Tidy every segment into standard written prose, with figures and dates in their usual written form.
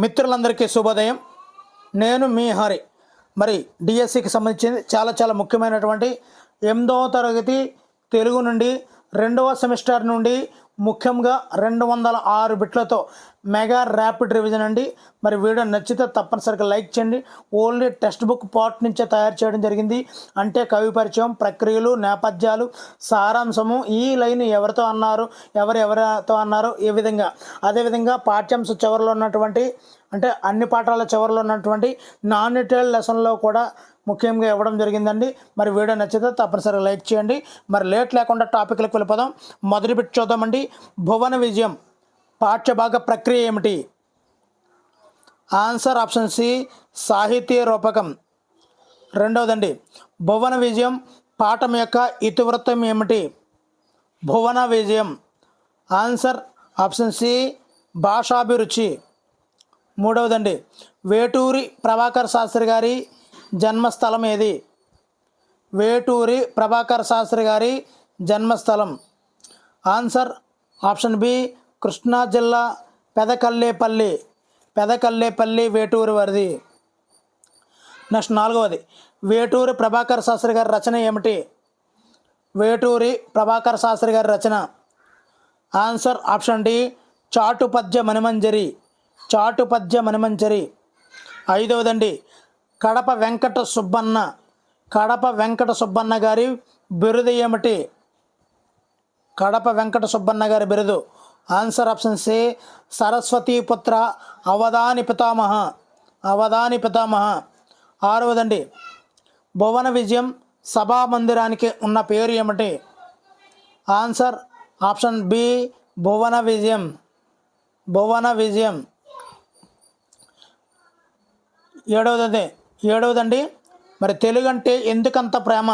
మిత్రులందరికీ శుభోదయం. నేను మీ హరి. మరి డిఎస్సికి సంబంధించింది చాలా ముఖ్యమైనటువంటి 8వ తరగతి తెలుగు నుండి 2వ సెమిస్టర్ నుండి ముఖ్యంగా 206 బిట్లతో మెగా ర్యాపిడ్ రివిజన్ అండి. మరి వీడియో నచ్చితే తప్పనిసరిగా లైక్ చేయండి. ఓన్లీ టెక్స్ట్ బుక్ పార్ట్ నుంచే తయారు చేయడం జరిగింది. అంటే కవి పరిచయం, ప్రక్రియలు, నేపథ్యాలు, సారాంశము, ఈ లైన్ ఎవరితో అన్నారు, ఎవరితో అన్నారు, ఈ విధంగా అదేవిధంగా పాఠ్యాంశ చివరిలో ఉన్నటువంటి అంటే అన్ని పాఠాల చివరిలో ఉన్నటువంటి నాన్ డీటెయిల్ లెసన్లో కూడా ముఖ్యంగా ఇవ్వడం జరిగిందండి. మరి వీడియో నచ్చితే తప్పనిసరిగా లైక్ చేయండి. మరి లేట్ లేకుండా టాపిక్లకు వెళ్ళిపోదాం. మొదటి బిట్ చూద్దామండి. భువన విజయం పాఠ్యభాగ ప్రక్రియ ఏమిటి? ఆన్సర్ ఆప్షన్ సి, సాహితీ రూపకం. రెండవదండి, భువన విజయం పాఠం యొక్క ఇతివృత్తం ఏమిటి? Bhuvana Vijayam answer option C, భాషాభిరుచి. మూడవదండి, వేటూరి ప్రభాకర్ శాస్త్రి గారి జన్మస్థలం ఏది? వేటూరి ప్రభాకర్ శాస్త్రి గారి జన్మస్థలం ఆన్సర్ ఆప్షన్ బి, కృష్ణా జిల్లా పెదకల్లేపల్లి వేటూరి వారిది. నెక్స్ట్ నాలుగవది, వేటూరి ప్రభాకర్ శాస్త్రి గారి రచన ఏమిటి? వేటూరి ప్రభాకర్ శాస్త్రి గారి రచన answer option D, Chatupadya Manimanjari. ఐదవదండి, కడప వెంకట సుబ్బన్న గారి బిరుదు ఏమిటి? కడప వెంకట సుబ్బన్న గారి బిరుదు ఆన్సర్ ఆప్షన్ సి, సరస్వతీపుత్ర అవధాని పితామహ. ఆరవదండి, భువన విజయం సభా మందిరానికి ఉన్న పేరు ఏమిటి? ఆన్సర్ ఆప్షన్ బి, భువన విజయం. ఏడవదండి, మరి తెలుగు అంటే ఎందుకంత ప్రేమ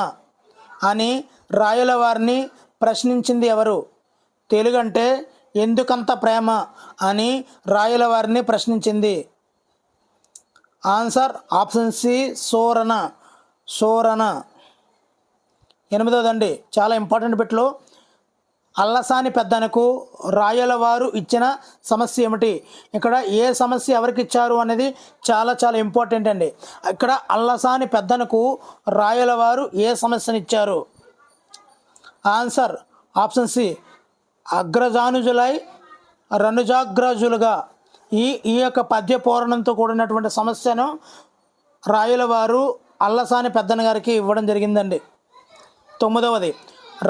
అని రాయల వారిని ప్రశ్నించింది ఎవరు? తెలుగు అంటే ఎందుకంత ప్రేమ అని రాయల వారిని ప్రశ్నించింది ఆన్సర్ ఆప్షన్ సి, సోరణ. ఎనిమిదవదండి, చాలా ఇంపార్టెంట్ బిట్లు. అల్లసాని పెద్దనకు రాయల వారు ఇచ్చిన సమస్య ఏమిటి? ఇక్కడ ఏ సమస్య ఎవరికి ఇచ్చారు అనేది చాలా ఇంపార్టెంట్ అండి. ఇక్కడ అల్లసాని పెద్దనకు రాయల వారు ఏ సమస్యను ఇచ్చారు? ఆన్సర్ ఆప్షన్ సి, అగ్రజానుజులై రనుజాగ్రజులుగా ఈ యొక్క పద్య పూరణంతో కూడినటువంటి సమస్యను రాయల వారు అల్లసాని పెద్దన గారికి ఇవ్వడం జరిగిందండి. తొమ్మిదవది,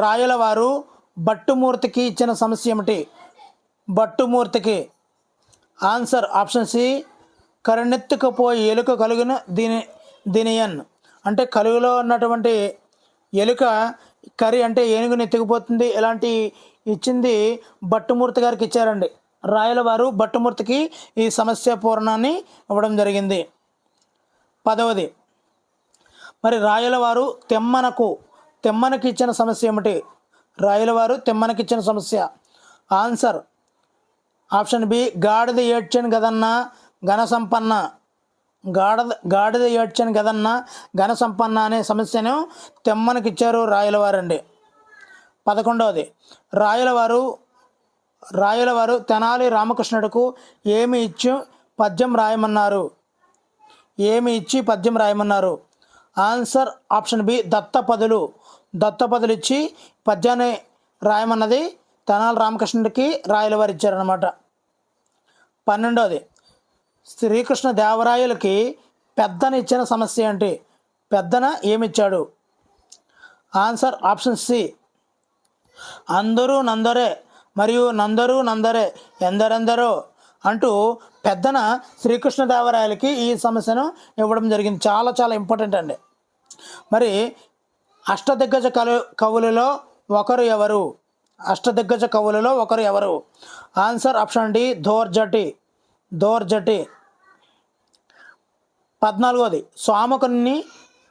రాయల వారు భట్టుమూర్తికి ఇచ్చిన సమస్య ఏమిటి? భట్టుమూర్తికి ఆన్సర్ ఆప్షన్ సి, కరుణెత్తుకుపోయి ఎలుక కలుగున దినియన్. అంటే కలుగులో ఉన్నటువంటి ఎలుక కరి అంటే ఏనుగుని ఎత్తుకుపోతుంది, ఇలాంటి ఇచ్చింది భట్టుమూర్తి గారికి ఇచ్చారండి. రాయల వారు భట్టుమూర్తికి ఈ సమస్య పూర్ణాన్ని ఇవ్వడం జరిగింది. పదవది, మరి రాయల వారు తెమ్మనకి ఇచ్చిన సమస్య ఏమిటి? రాయల వారు తెమ్మనకి ఇచ్చిన సమస్య ఆన్సర్ ఆప్షన్ బి, గాడిద ఏడ్చని గదన్న ఘన సంపన్న అనే సమస్యను తెమ్మనకిచ్చారు రాయల వారండి. 11వది, రాయల వారు తెనాలి రామకృష్ణుడుకు ఏమి ఇచ్చి పద్యం రాయమన్నారు? ఆన్సర్ ఆప్షన్ బి, దత్తపదులు ఇచ్చి పద్యాన్ని రాయమన్నది తెనాలి రామకృష్ణుడికి రాయల వారు ఇచ్చారనమాట. 12వది, శ్రీకృష్ణ దేవరాయలకి పెద్దన ఇచ్చిన సమస్య ఏంటి? పెద్దన ఏమిచ్చాడు? ఆన్సర్ ఆప్షన్ సి, అందరూ నందరే మరియు నందరే ఎందరెందరో అంటూ పెద్దన శ్రీకృష్ణదేవరాయలకి ఈ సమస్యను ఇవ్వడం జరిగింది. చాలా ఇంపార్టెంట్ అండి. మరి అష్టదిగ్గజ కవులలో ఒకరు ఎవరు? Answer option D, Dhurjati. 14వది, సోమకుణ్ణి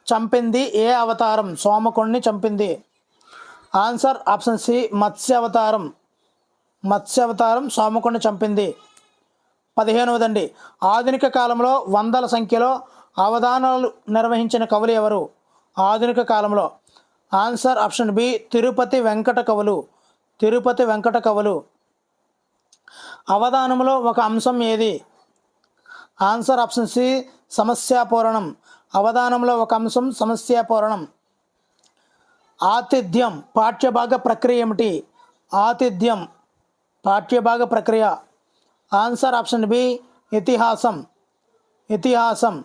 చంపింది ఏ అవతారం? ఆన్సర్ ఆప్షన్ సి, మత్స్యావతారం సోమకుణ్ణి చంపింది. 15వదండి, ఆధునిక కాలంలో వందల సంఖ్యలో అవధానాలు నిర్వహించిన కవులు ఎవరు? ఆధునిక కాలంలో answer option B, Tirupati Venkata కవులు. అవధానంలో ఒక అంశం ఏది? ఆన్సర్ ఆప్షన్ సి సమస్యాపూరణం. అవధానంలో ఒక అంశం సమస్యాపూరణం. ఆతిథ్యం పాఠ్యభాగ ప్రక్రియ ఏమిటి? ఆతిథ్యం పాఠ్యభాగ ప్రక్రియ. ఆన్సర్ ఆప్షన్ బి ఇతిహాసం. ఇతిహాసం.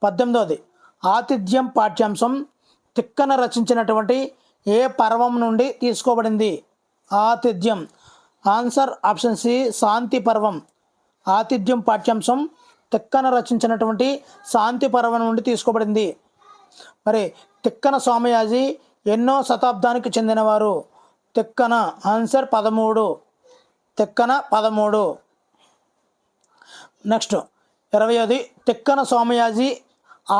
18వది ఆతిథ్యం పాఠ్యాంశం తిక్కన రచించినటువంటి ఏ పర్వం నుండి తీసుకోబడింది? ఆతిథ్యం. ఆన్సర్ ఆప్షన్ సి శాంతి పర్వం. ఆతిథ్యం పాఠ్యాంశం తిక్కన రచించినటువంటి శాంతి పర్వం నుండి తీసుకోబడింది. మరి తిక్కన సోమయాజి ఎన్నో శతాబ్దానికి చెందినవారు? తిక్కన. ఆన్సర్ 13. తిక్కన 13. నెక్స్ట్ 20వది తిక్కన సోమయాజి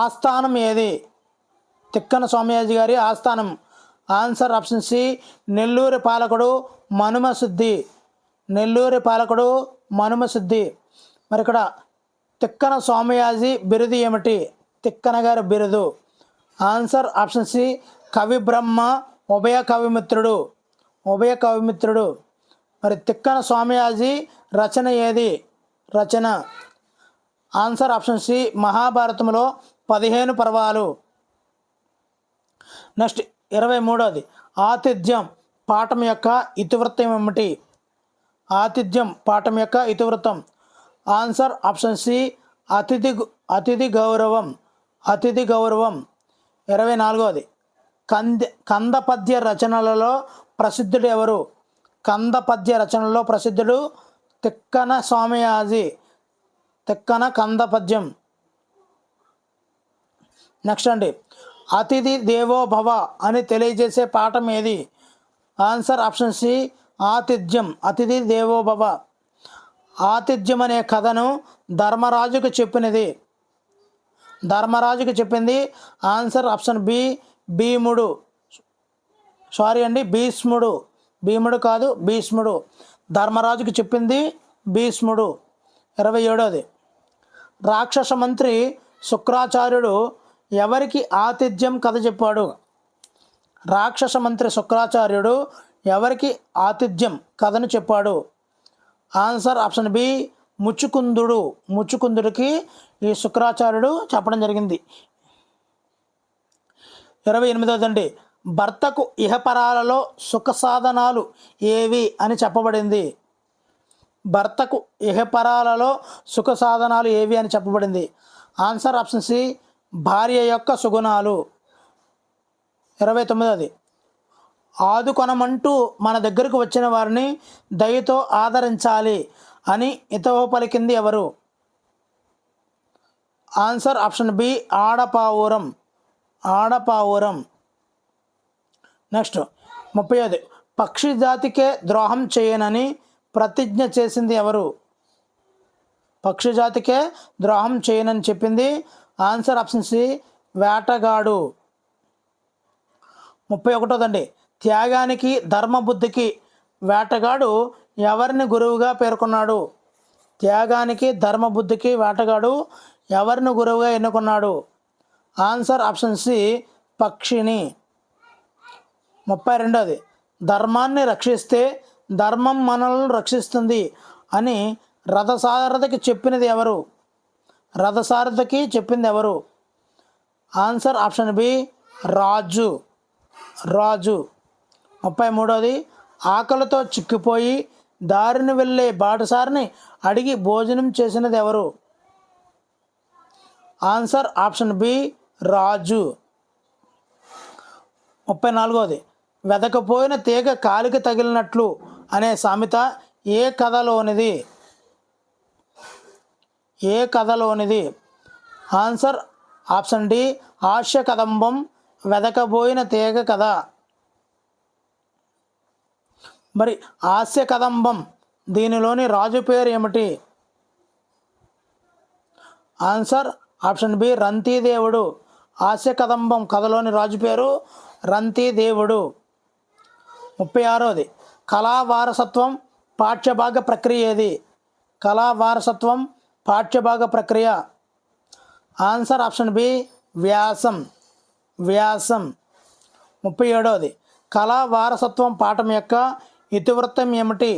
ఆస్థానం ఏది? తిక్కన సోమయాజి గారి ఆస్థానం. ఆన్సర్ ఆప్షన్ సి నెల్లూరి పాలకుడు మనుమసిద్ధి. నెల్లూరి పాలకుడు మనుమసిద్ధి. మరి ఇక్కడ తిక్కన సోమయాజి బిరుదు ఏమిటి? తిక్కన గారి బిరుదు. ఆన్సర్ ఆప్షన్ సి కవి బ్రహ్మ, ఉభయ కవిమిత్రుడు. ఉభయ కవిమిత్రుడు. మరి తిక్కన సోమయాజి రచన ఏది? రచన. ఆన్సర్ ఆప్షన్ సి మహాభారతంలో 15 పర్వాలు. నెక్స్ట్ 23వది ఆతిథ్యం పాఠం యొక్క ఇతివృత్తం ఏమిటి? ఆతిథ్యం పాఠం యొక్క ఇతివృత్తం. ఆన్సర్ ఆప్షన్ సి అతిథి గౌరవం. అతిథి గౌరవం. 24వది కందపద్య రచనలలో ప్రసిద్ధుడు ఎవరు? కందపద్య రచనలో ప్రసిద్ధుడు తిక్కన సోమయాజి. తిక్కన కందపద్యం. నెక్స్ట్ అండి అతిథి దేవో భవ అని తెలియజేసే పాఠం ఏది? ఆన్సర్ ఆప్షన్ సి ఆతిథ్యం. అతిథి దేవో భవ. ఆతిథ్యం అనే కథను ధర్మరాజుకు చెప్పినది? ధర్మరాజుకు చెప్పింది ఆన్సర్ ఆప్షన్ బి భీముడు. సారీ అండి భీష్ముడు. భీముడు కాదు భీష్ముడు. ధర్మరాజుకు చెప్పింది భీష్ముడు. 27వది రాక్షస మంత్రి శుక్రాచార్యుడు ఎవరికి ఆతిథ్యం కథ చెప్పాడు? రాక్షస మంత్రి శుక్రాచార్యుడు ఎవరికి ఆతిథ్యం కథను చెప్పాడు? ఆన్సర్ ఆప్షన్ బి ముచుకుందుడు. ముచుకుందుడికి ఈ శుక్రాచార్యుడు చెప్పడం జరిగింది. 28వదండి భర్తకు ఇహపరాలలో సుఖ సాధనాలు ఏవి అని చెప్పబడింది? భర్తకు ఇహపరాలలో సుఖ సాధనాలు ఏవి అని చెప్పబడింది? ఆన్సర్ ఆప్షన్ సి భార్య యొక్క సుగుణాలు. 29వది ఆదుకొనమంటూ మన దగ్గరకు వచ్చిన వారిని దయతో ఆదరించాలి అని హితవు పలికింది ఎవరు? ఆన్సర్ ఆప్షన్ బి ఆడపావురం. ఆడపావురం. నెక్స్ట్ 30వది పక్షి జాతికే ద్రోహం చేయనని ప్రతిజ్ఞ చేసింది ఎవరు? పక్షి జాతికే ద్రోహం చేయనని చెప్పింది ఆన్సర్ ఆప్షన్ సి వేటగాడు. 31వదండి త్యాగానికి ధర్మబుద్ధికి వేటగాడు ఎవరిని గురువుగా పేర్కొన్నాడు? త్యాగానికి ధర్మబుద్ధికి వేటగాడు ఎవరిని గురువుగా ఎన్నుకున్నాడు? ఆన్సర్ ఆప్షన్ సి పక్షిని. 32వది ధర్మాన్ని రక్షిస్తే ధర్మం మనల్ని రక్షిస్తుంది అని రథసారథికి చెప్పినది ఎవరు? రథసారథికి చెప్పింది ఎవరు? ఆన్సర్ ఆప్షన్ బి రాజు. రాజు. 33వది ఆకలితో చిక్కిపోయి దారిని వెళ్ళే బాటసారిని అడిగి భోజనం చేసినది ఎవరు? ఆన్సర్ ఆప్షన్ బి రాజు. 34వది వెదకపోయిన తీగ కాలికి తగిలినట్లు అనే సామెత ఏ కథలోనిది? ఏ కథలోనిది? ఆన్సర్ ఆప్షన్ డి హాస్య కదంబం వెదకబోయిన తీగ కథ. మరి హాస్య కదంబం దీనిలోని రాజు పేరు ఏమిటి? ఆన్సర్ ఆప్షన్ బి రంతిదేవుడు. హాస్య కదంబం కథలోని రాజు పేరు రంతిదేవుడు. 36వది కళా వారసత్వం పాఠ్యభాగ ప్రక్రియ ఏది? కళా వారసత్వం పాఠ్యభాగ ప్రక్రియ. ఆన్సర్ ఆప్షన్ బి వ్యాసం. వ్యాసం. 37వది కళా వారసత్వం పాఠం యొక్క ఇతివృత్తం ఏమిటి?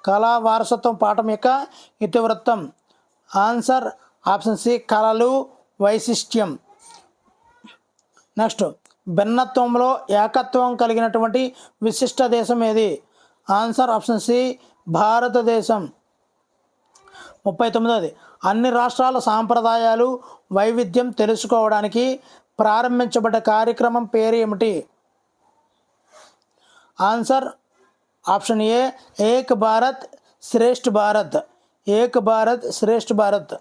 కళా వారసత్వం పాఠం యొక్క ఇతివృత్తం. ఆన్సర్ ఆప్షన్ సి కళలు వైశిష్ట్యం. నెక్స్ట్, భిన్నత్వంలో ఏకత్వం కలిగినటువంటి విశిష్ట దేశం ఏది? ఆన్సర్ ఆప్షన్ సి భారతదేశం. 39. అన్ని రాష్ట్రాల సాంప్రదాయాలు వైవిధ్యం తెలుసుకోవడానికి ప్రారంభించబడ్డ కార్యక్రమం పేరు ఏమిటి? ఆన్సర్ ఆప్షన్ ఏ ఏక్ భారత్ శ్రేష్ఠ భారత్. ఏక్ భారత్ శ్రేష్ఠ భారత్.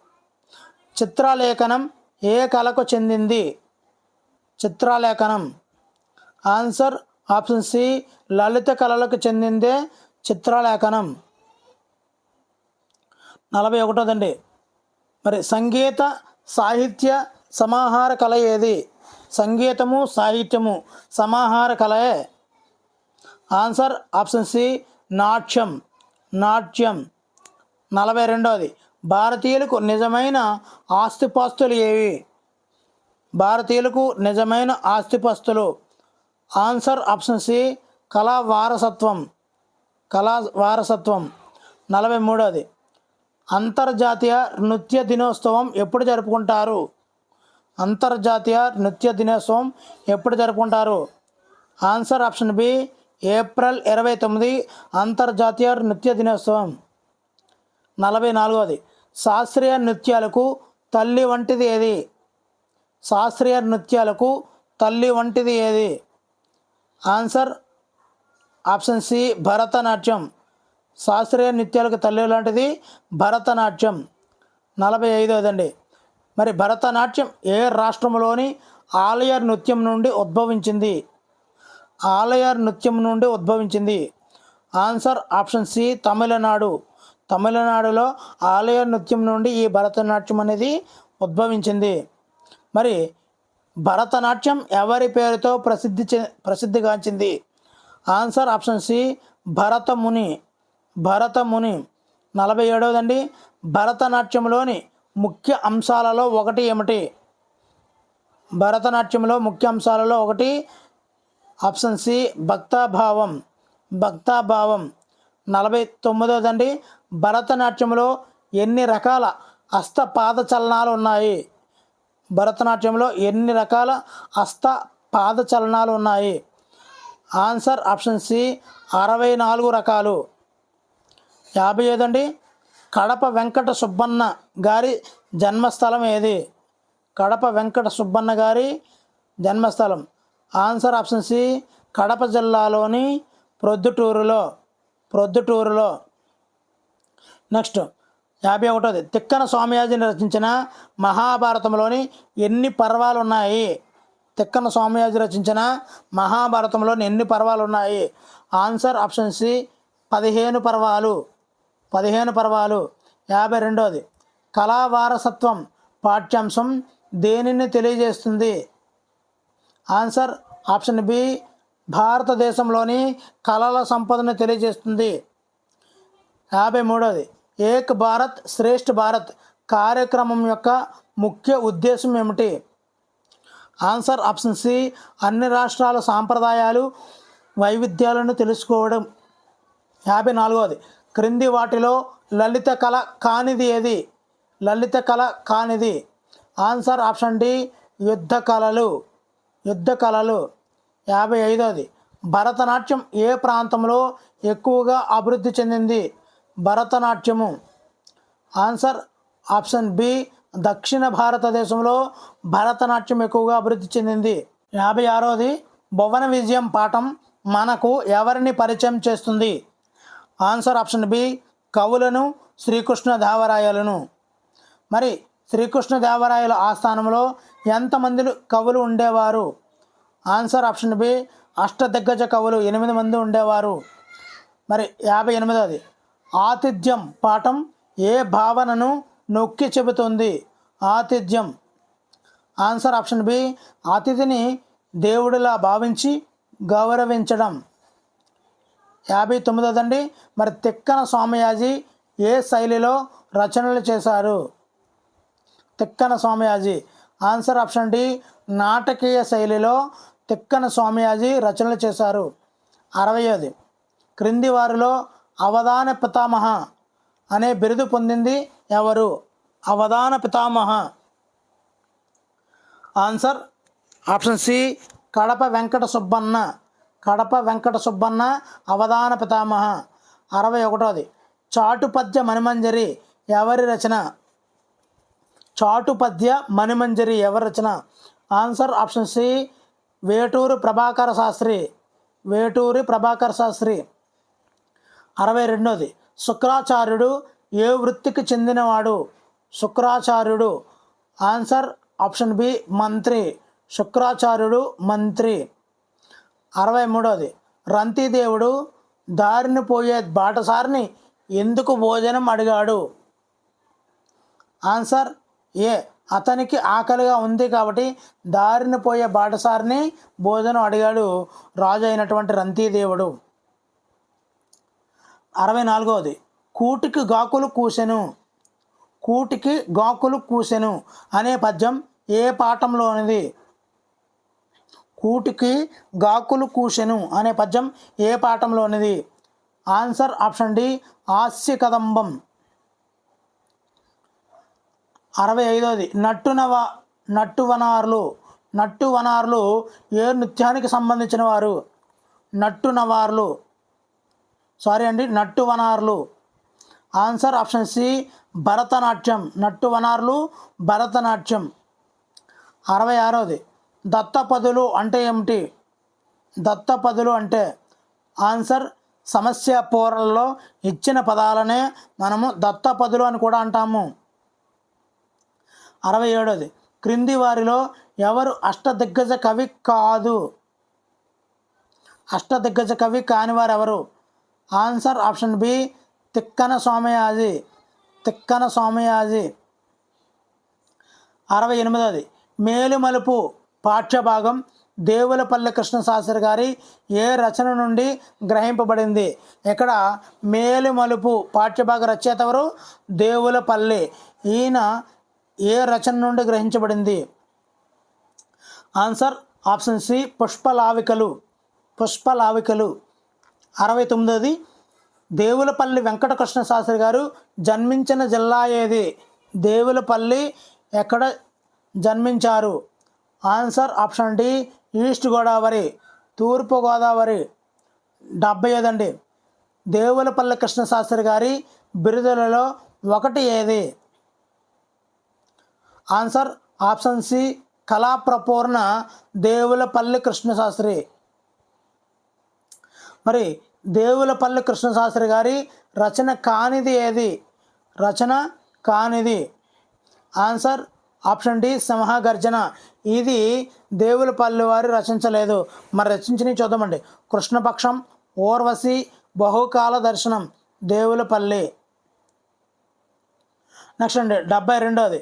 చిత్రలేఖనం ఏ కళకు చెందింది? చిత్రలేఖనం. ఆన్సర్ ఆప్షన్ సి లలిత కళలకు చెందిందే చిత్రలేఖనం. 41. మరి సంగీత సాహిత్య సమాహార కళ ఏది? సంగీతము సాహిత్యము సమాహార కళయే. ఆన్సర్ ఆప్షన్ సి నాట్యం. నాట్యం. 42. భారతీయులకు నిజమైన ఆస్తిపాస్తులు ఏవి? భారతీయులకు నిజమైన ఆస్తిపాస్తులు. ఆన్సర్ ఆప్షన్ సి కళా వారసత్వం. కళా వారసత్వం. 43. అంతర్జాతీయ నృత్య దినోత్సవం ఎప్పుడు జరుపుకుంటారు? అంతర్జాతీయ నృత్య దినోత్సవం ఎప్పుడు జరుపుకుంటారు? ఆన్సర్ ఆప్షన్ బి ఏప్రిల్ 29 అంతర్జాతీయ నృత్య దినోత్సవం. 44. శాస్త్రీయ నృత్యాలకు తల్లి వంటిది ఏది? శాస్త్రీయ నృత్యాలకు తల్లి వంటిది ఏది? Answer option C Bharatanatyam. శాస్త్రీయ నృత్యాలకు తల్లి లాంటిది భరతనాట్యం. 45. మరి భరతనాట్యం ఏ రాష్ట్రంలోని ఆలయ నృత్యం నుండి ఉద్భవించింది? ఆలయ నృత్యం నుండి ఉద్భవించింది. Answer option C Tamil Nadu. తమిళనాడులో ఆలయ నృత్యం నుండి ఈ భరతనాట్యం అనేది ఉద్భవించింది. మరి భరతనాట్యం ఎవరి పేరుతో ప్రసిద్ధిగాంచింది? Answer option C Bharatamuni. Bharatamuni. 47. భరతనాట్యంలోని ముఖ్య అంశాలలో ఒకటి ఏమిటి? భరతనాట్యంలో ముఖ్య అంశాలలో ఒకటి ఆప్షన్ సి భక్తాభావం. భక్తాభావం. 49. భరతనాట్యంలో ఎన్ని రకాల హస్తపాద చలనాలు ఉన్నాయి? భరతనాట్యంలో ఎన్ని రకాల హస్తపాద చలనాలు ఉన్నాయి? ఆన్సర్ ఆప్షన్ సి 64 రకాలు. 57. కడప వెంకట సుబ్బన్న గారి జన్మస్థలం ఏది? కడప వెంకట సుబ్బన్న గారి జన్మస్థలం. ఆన్సర్ ఆప్షన్ సి కడప జిల్లాలోని ప్రొద్దుటూరులో. ప్రొద్దుటూరులో. నెక్స్ట్, 51. తిక్కన స్వామియాజుని రచించిన మహాభారతంలోని ఎన్ని పర్వాలు ఉన్నాయి? తిక్కన స్వామియాజు రచించిన మహాభారతంలోని ఎన్ని పర్వాలు ఉన్నాయి? ఆన్సర్ ఆప్షన్ సి 15 పర్వాలు. 15 పర్వాలు. 52. కళా వారసత్వం పాఠ్యాంశం దేనిని తెలియజేస్తుంది? ఆన్సర్ ఆప్షన్ బి భారతదేశంలోని కళల సంపదను తెలియజేస్తుంది. 53. ఏక్ భారత్ శ్రేష్ఠ భారత్ కార్యక్రమం యొక్క ముఖ్య ఉద్దేశం ఏమిటి? ఆన్సర్ ఆప్షన్ సి అన్ని రాష్ట్రాల సాంప్రదాయాలు వైవిధ్యాలను తెలుసుకోవడం. 54. క్రింది వాటిలో లలిత కళ కానిది ఏది? లలిత కళ కానిది. ఆన్సర్ ఆప్షన్ డి యుద్ధ కళలు. యుద్ధ కళలు. 55. భరతనాట్యం ఏ ప్రాంతంలో ఎక్కువగా అభివృద్ధి చెందింది? భరతనాట్యము. ఆన్సర్ ఆప్షన్ బి దక్షిణ భారతదేశంలో భరతనాట్యం ఎక్కువగా అభివృద్ధి చెందింది. 56. భువన విజయం పాఠం మనకు ఎవరిని పరిచయం చేస్తుంది? ఆన్సర్ ఆప్షన్ బి కవులను శ్రీకృష్ణదేవరాయలను. మరి శ్రీకృష్ణదేవరాయల ఆస్థానంలో ఎంతమంది కవులు ఉండేవారు? ఆన్సర్ ఆప్షన్ బి అష్టదిగ్గజ కవులు 8 మంది ఉండేవారు. మరి 58. ఆతిథ్యం పాఠం ఏ భావనను నొక్కి చెబుతుంది? ఆతిథ్యం. ఆన్సర్ ఆప్షన్ బి అతిథిని దేవుడిలా భావించి గౌరవించడం. 59. మరి తిక్కన స్వామియాజీ ఏ శైలిలో రచనలు చేశారు? తిక్కన స్వామియాజీ. ఆన్సర్ ఆప్షన్ డి నాటకీయ శైలిలో తిక్కన స్వామియాజీ రచనలు చేశారు. 60. క్రింది వారిలో అవధాన పితామహ అనే బిరుదు పొందింది ఎవరు? అవధాన పితామహ. Answer option C Kadapa Venkata Subbanna. Kadapa Venkata Subbanna అవధాన పితామహ. 61. చాటుపద్య మణిమంజరి ఎవరి రచన? చాటుపద్య మణిమంజరి ఎవరి రచన? Answer option C Veturi Prabhakara Shastri. Veturi Prabhakara Shastri. 62. శుక్రాచార్యుడు ఏ వృత్తికి చెందినవాడు? శుక్రాచార్యుడు. ఆన్సర్ ఆప్షన్ బి మంత్రి. శుక్రాచార్యుడు మంత్రి. 63. రంతిదేవుడు దారిని పోయే బాటసారిని ఎందుకు భోజనం అడిగాడు? ఆన్సర్ ఏ అతనికి ఆకలిగా ఉంది కాబట్టి దారిని పోయే బాటసారిని భోజనం అడిగాడు రాజు అయినటువంటి రంతిదేవుడు. 64. కూటికి గాకులు కూసెను. కూటికి గాకులు కూసెను అనే పద్యం ఏ పాఠంలోనిది? కూటికి గాకులు కూసెను అనే పద్యం ఏ పాఠంలోనిది? ఆన్సర్ ఆప్షన్ డి హాస్య కదంబం. 65. నట్టువనార్లు. నట్టువనార్లు ఏ నృత్యానికి సంబంధించిన వారు? నట్టువనార్లు. Answer option C Bharatanatyam. నట్టువనార్లు భరతనాట్యం. 66. దత్తపదులు అంటే ఏమిటి? దత్తపదులు అంటే ఆన్సర్ సమస్య పోరల్లో ఇచ్చిన పదాలనే మనము దత్తపదులు అని కూడా అంటాము. 67. క్రింది వారిలో ఎవరు అష్టదిగ్గజ కవి కాదు? అష్టదిగ్గజ కవి కాని వారు ఎవరు? Answer option B Tikkana Somayaji. Tikkana Somayaji. 68. మేలుమలుపు పాఠ్యభాగం దేవులపల్లి కృష్ణశాస్త్రి గారి ఏ రచన నుండి గ్రహింపబడింది? ఇక్కడ మేలుమలుపు పాఠ్యభాగ రచయిత ఎవరు? దేవులపల్లి. ఈయన ఏ రచన నుండి గ్రహించబడింది? ఆన్సర్ ఆప్షన్ సి పుష్పలావికలు. పుష్పలావికలు. 69. దేవులపల్లి వెంకటకృష్ణ శాస్త్రి గారు జన్మించిన జిల్లా ఏది? దేవులపల్లి ఎక్కడ జన్మించారు? Answer option D east Godavari. తూర్పు గోదావరి. 75 అండి. దేవులపల్లి కృష్ణశాస్త్రి గారి బిరుదులలో ఒకటి ఏది? ఆన్సర్ ఆప్షన్ సి కళాప్రపూర్ణ దేవులపల్లి కృష్ణశాస్త్రి. మరి దేవులపల్లి కృష్ణశాస్త్రి గారి రచన కానిది ఏది? రచన కానిది. ఆన్సర్ ఆప్షన్ డి సింహగర్జన. ఇది దేవులపల్లి వారు రచించలేదు. మరి రచించినవి చూద్దామండి. కృష్ణపక్షం, ఊర్వశి, బహుకాల దర్శనం. దేవులపల్లి. నెక్స్ట్ అండి 72.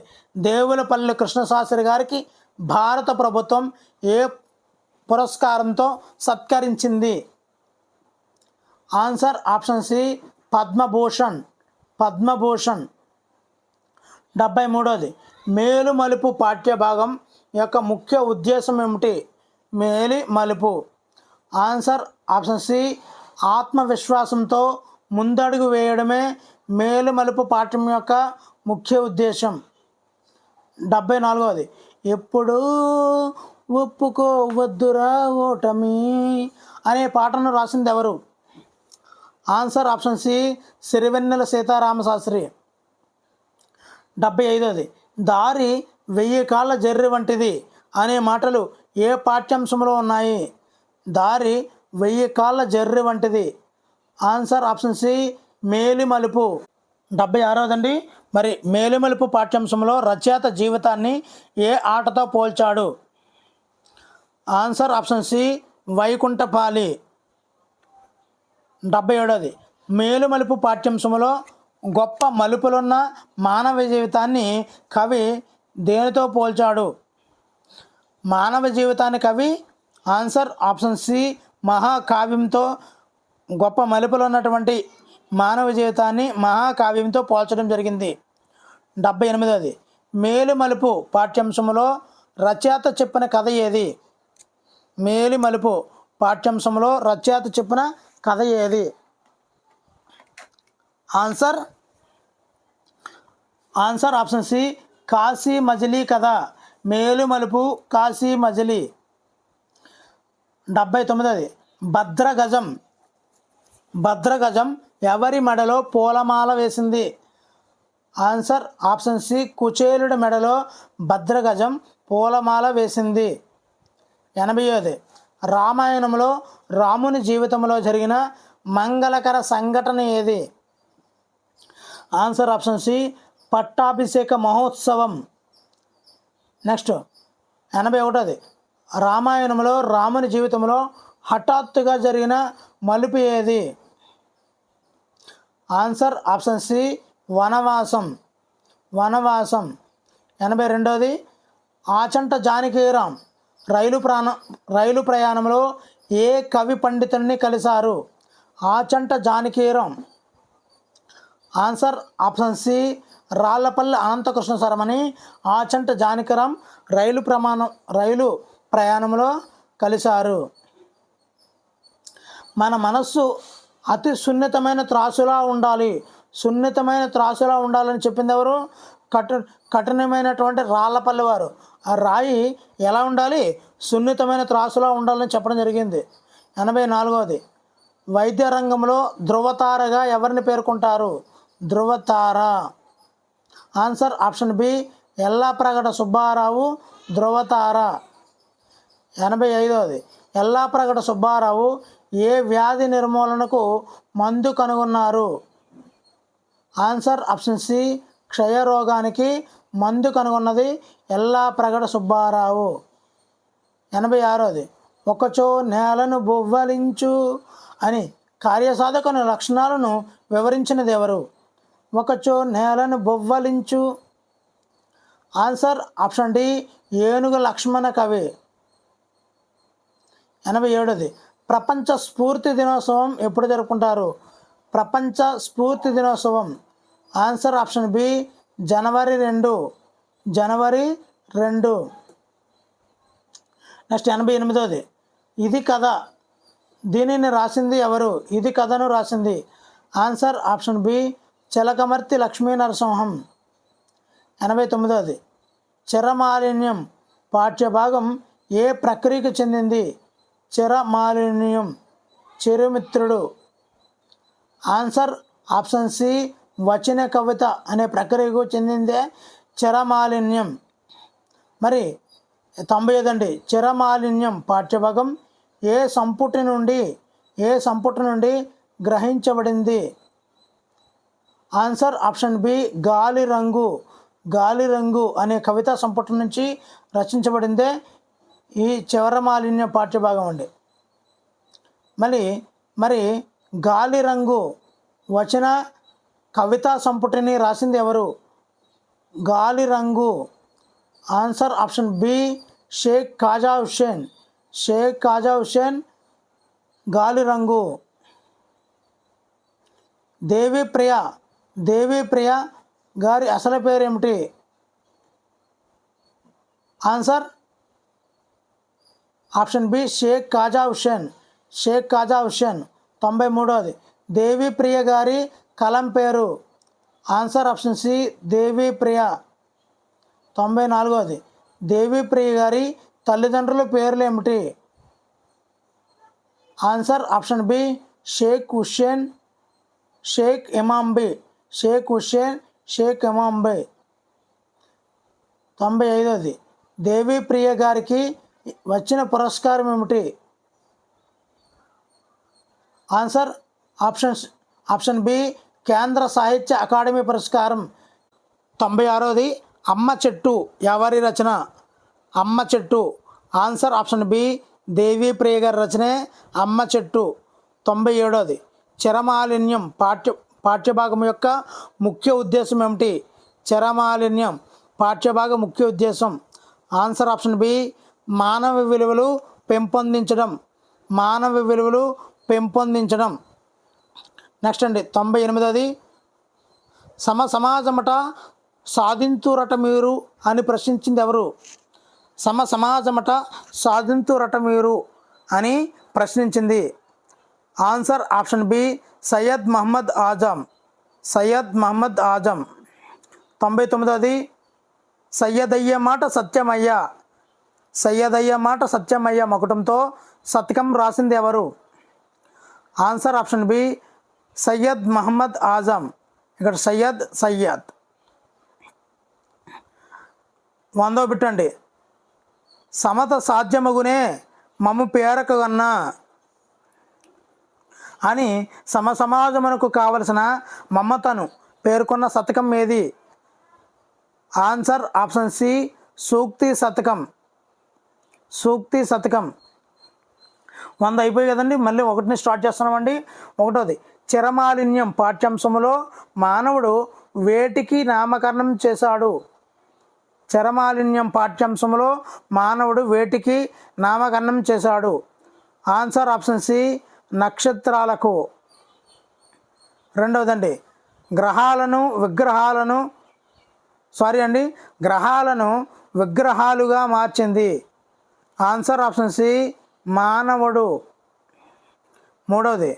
దేవులపల్లి కృష్ణశాస్త్రి గారికి భారత ప్రభుత్వం ఏ పురస్కారంతో సత్కరించింది? Answer option C Padma Bhushan. Padma Bhushan. 73. మేలుమలుపు పాఠ్యభాగం యొక్క ముఖ్య ఉద్దేశం ఏమిటి? మేలుమలుపు. ఆన్సర్ ఆప్షన్ సి ఆత్మవిశ్వాసంతో ముందడుగు వేయడమే మేలుమలుపు పాఠ్యం యొక్క ముఖ్య ఉద్దేశం. 74. ఎప్పుడూ ఒప్పుకోవద్దురా ఓటమి అనే పాటను రాసింది ఎవరు? Answer option C Sirivennela Sitaramasastri. 75. దారి 1000 కాళ్ళ జర్రి వంటిది అనే మాటలు ఏ పాఠ్యాంశంలో ఉన్నాయి? దారి 1000 కాళ్ళ జర్రి వంటిది. Answer option C మేలిమలుపు. 76 మరి మేలిమలుపు పాఠ్యాంశంలో రచయిత జీవితాన్ని ఏ ఆటతో పోల్చాడు? ఆన్సర్ ఆప్షన్ సి వైకుంఠపాలి. 77. మేలుమలుపు పాఠ్యాంశంలో గొప్ప మలుపులున్న మానవ జీవితాన్ని కవి దేనితో పోల్చాడు? మానవ జీవితాన్ని కవి ఆన్సర్ ఆప్షన్ సి మహాకావ్యంతో. గొప్ప మలుపులు ఉన్నటువంటి మానవ జీవితాన్ని మహాకావ్యంతో పోల్చడం జరిగింది. 78. మేలుమలుపు పాఠ్యాంశంలో రచయిత చెప్పిన కథ ఏది? మేలుమలుపు పాఠ్యాంశంలో రచయిత చెప్పిన కథ ఏది? Answer answer option C Kashi మజిలీ కథ, మేలు మలుపు కాశీ మజిలీ. 79. భద్రగజం. భద్రగజం ఎవరి మెడలో పూలమాల వేసింది? ఆన్సర్ ఆప్షన్ సి కుచేలుడి మెడలో భద్రగజం పూలమాల వేసింది. 80. రామాయణంలో రాముని జీవితంలో జరిగిన మంగళకర సంఘటన ఏది? ఆన్సర్ ఆప్షన్ సి పట్టాభిషేక మహోత్సవం. నెక్స్ట్ 81. రామాయణంలో రాముని జీవితంలో హఠాత్తుగా జరిగిన మలుపు ఏది? ఆన్సర్ ఆప్షన్ సి వనవాసం. వనవాసం. 82. ఆచంట జానకీరాం రైలు ప్రయాణంలో ఏ కవి పండితుడిని కలిశారు? Achanta Janakiram. Answer option C Rallapalli Anantakrishna శర్మని ఆచంట జానకీరాం రైలు ప్రయాణంలో కలిశారు. మన మనస్సు అతి సున్నితమైన త్రాసులా ఉండాలి. సున్నితమైన త్రాసులా ఉండాలని చెప్పింది ఎవరు? కఠినమైనటువంటి రాళ్లపల్లి వారు. ఆ రాయి ఎలా ఉండాలి? సున్నితమైన త్రాసులా ఉండాలని చెప్పడం జరిగింది. 84. వైద్య రంగంలో ధృవతారగా ఎవరిని పేర్కొంటారు? ధృవతార. Answer option B Yellapragada Subbarao ధృవతార. 85. ఎల్లాప్రగడ సుబ్బారావు ఏ వ్యాధి నిర్మూలనకు మందు కనుగొన్నారు? ఆన్సర్ ఆప్షన్ సి క్షయరోగానికి మందు కనుగొన్నది ఎల్లాప్రగడ సుబ్బారావు. 86. ఒకచో నేలను బొవ్వలించు అని కార్యసాధకుని లక్షణాలను వివరించినది ఎవరు? ఒకచో నేలను బొవ్వలించు. ఆన్సర్ ఆప్షన్ డి ఏనుగు లక్ష్మణ కవి. 87. ప్రపంచ స్ఫూర్తి దినోత్సవం ఎప్పుడు జరుపుకుంటారు? ప్రపంచ స్ఫూర్తి దినోత్సవం. ఆన్సర్ ఆప్షన్ బి జనవరి 2. జనవరి 2. నెక్స్ట్ 88. ఇది కథ దీనిని రాసింది ఎవరు? ఇది కథను రాసింది. Answer option B Chilakamarthi Lakshmi Narasimham. 89. చిరమాలిన్యం పాఠ్యభాగం ఏ ప్రక్రియకు చెందింది? చిరమాలిన్యం చిరుమిత్రుడు. ఆన్సర్ ఆప్షన్ సి వచన కవిత అనే ప్రక్రియకు చెందిందే చిరమాలిన్యం. మరి 95 అండి. చిరమాలిన్యం పాఠ్యభాగం ఏ సంపుటి నుండి గ్రహించబడింది? ఆన్సర్ ఆప్షన్ బి గాలి రంగు అనే కవితా సంపుటి నుంచి రచించబడిందే ఈ చిరమాలిన్య పాఠ్యభాగం అండి. మరి గాలి రంగు వచన కవితా సంపుటిని రాసింది ఎవరు? గాలి రంగు. Answer option B Sheikh Khaja Hussain గాలి రంగు. దేవిప్రియ గారి అసలు పేరు ఏమిటి? Answer option B Sheikh Khaja Hussain. 93. Devipriya గారి కలం పేరు? Answer option C Devipriya. 94. Devipriya గారి తల్లిదండ్రుల పేర్లు ఏమిటి? Answer option B Sheikh Hussain Sheikh Imambi. 95. దేవిప్రియ గారికి వచ్చిన పురస్కారం ఏమిటి? ఆన్సర్ ఆప్షన్ బి కేంద్ర సాహిత్య అకాడమీ పురస్కారం. 96. అమ్మ చెట్టు ఎవరి రచన? అమ్మ చెట్టు. ఆన్సర్ ఆప్షన్ బి దేవిప్రియ గారి రచనే అమ్మ చెట్టు. 97. చిరమాలిన్యం పాఠ్యభాగం యొక్క ముఖ్య ఉద్దేశం ఏమిటి? చిరమాలిన్యం పాఠ్యభాగ ముఖ్య ఉద్దేశం. ఆన్సర్ ఆప్షన్ బి మానవ విలువలు పెంపొందించడం. నెక్స్ట్ అండి 98. సమాజమట సాధింతురట మీరు అని ప్రశ్నించింది ఎవరు? సమాజమట సాధింతురట మీరు అని ప్రశ్నించింది. Answer option B Syed Mohammed Azam. 99ది సయ్యదయ్య మాట సత్యమయ్య. సయ్యదయ్య మాట సత్యమయ్య మకుటంతో శతకం రాసింది ఎవరు? Answer option B Syed Mohammed Azam. ఇక్కడ సయ్యద్ 100వ బిట్టండి. సమత సాధ్యమగునే మమ్ము పేరకగన్నా అని సమాజమునకు కావలసిన మమతను పేర్కొన్న శతకం ఏది? ఆన్సర్ ఆప్షన్ సి సూక్తి శతకం. సూక్తి శతకం. 100 అయిపోయి కదండి, మళ్ళీ ఒకటిని స్టార్ట్ చేస్తున్నామండి. 1వది చిరమాలిన్యం పాఠ్యాంశములో మానవుడు వేటికి నామకరణం చేశాడు? చరమాలిన్యం పాఠ్యాంశంలో మానవుడు వేటికి నామకరణం చేశాడు? ఆన్సర్ ఆప్షన్ సి నక్షత్రాలకు. 2వదండి గ్రహాలను విగ్రహాలుగా మార్చింది. ఆన్సర్ ఆప్షన్ సి మానవుడు. 3వది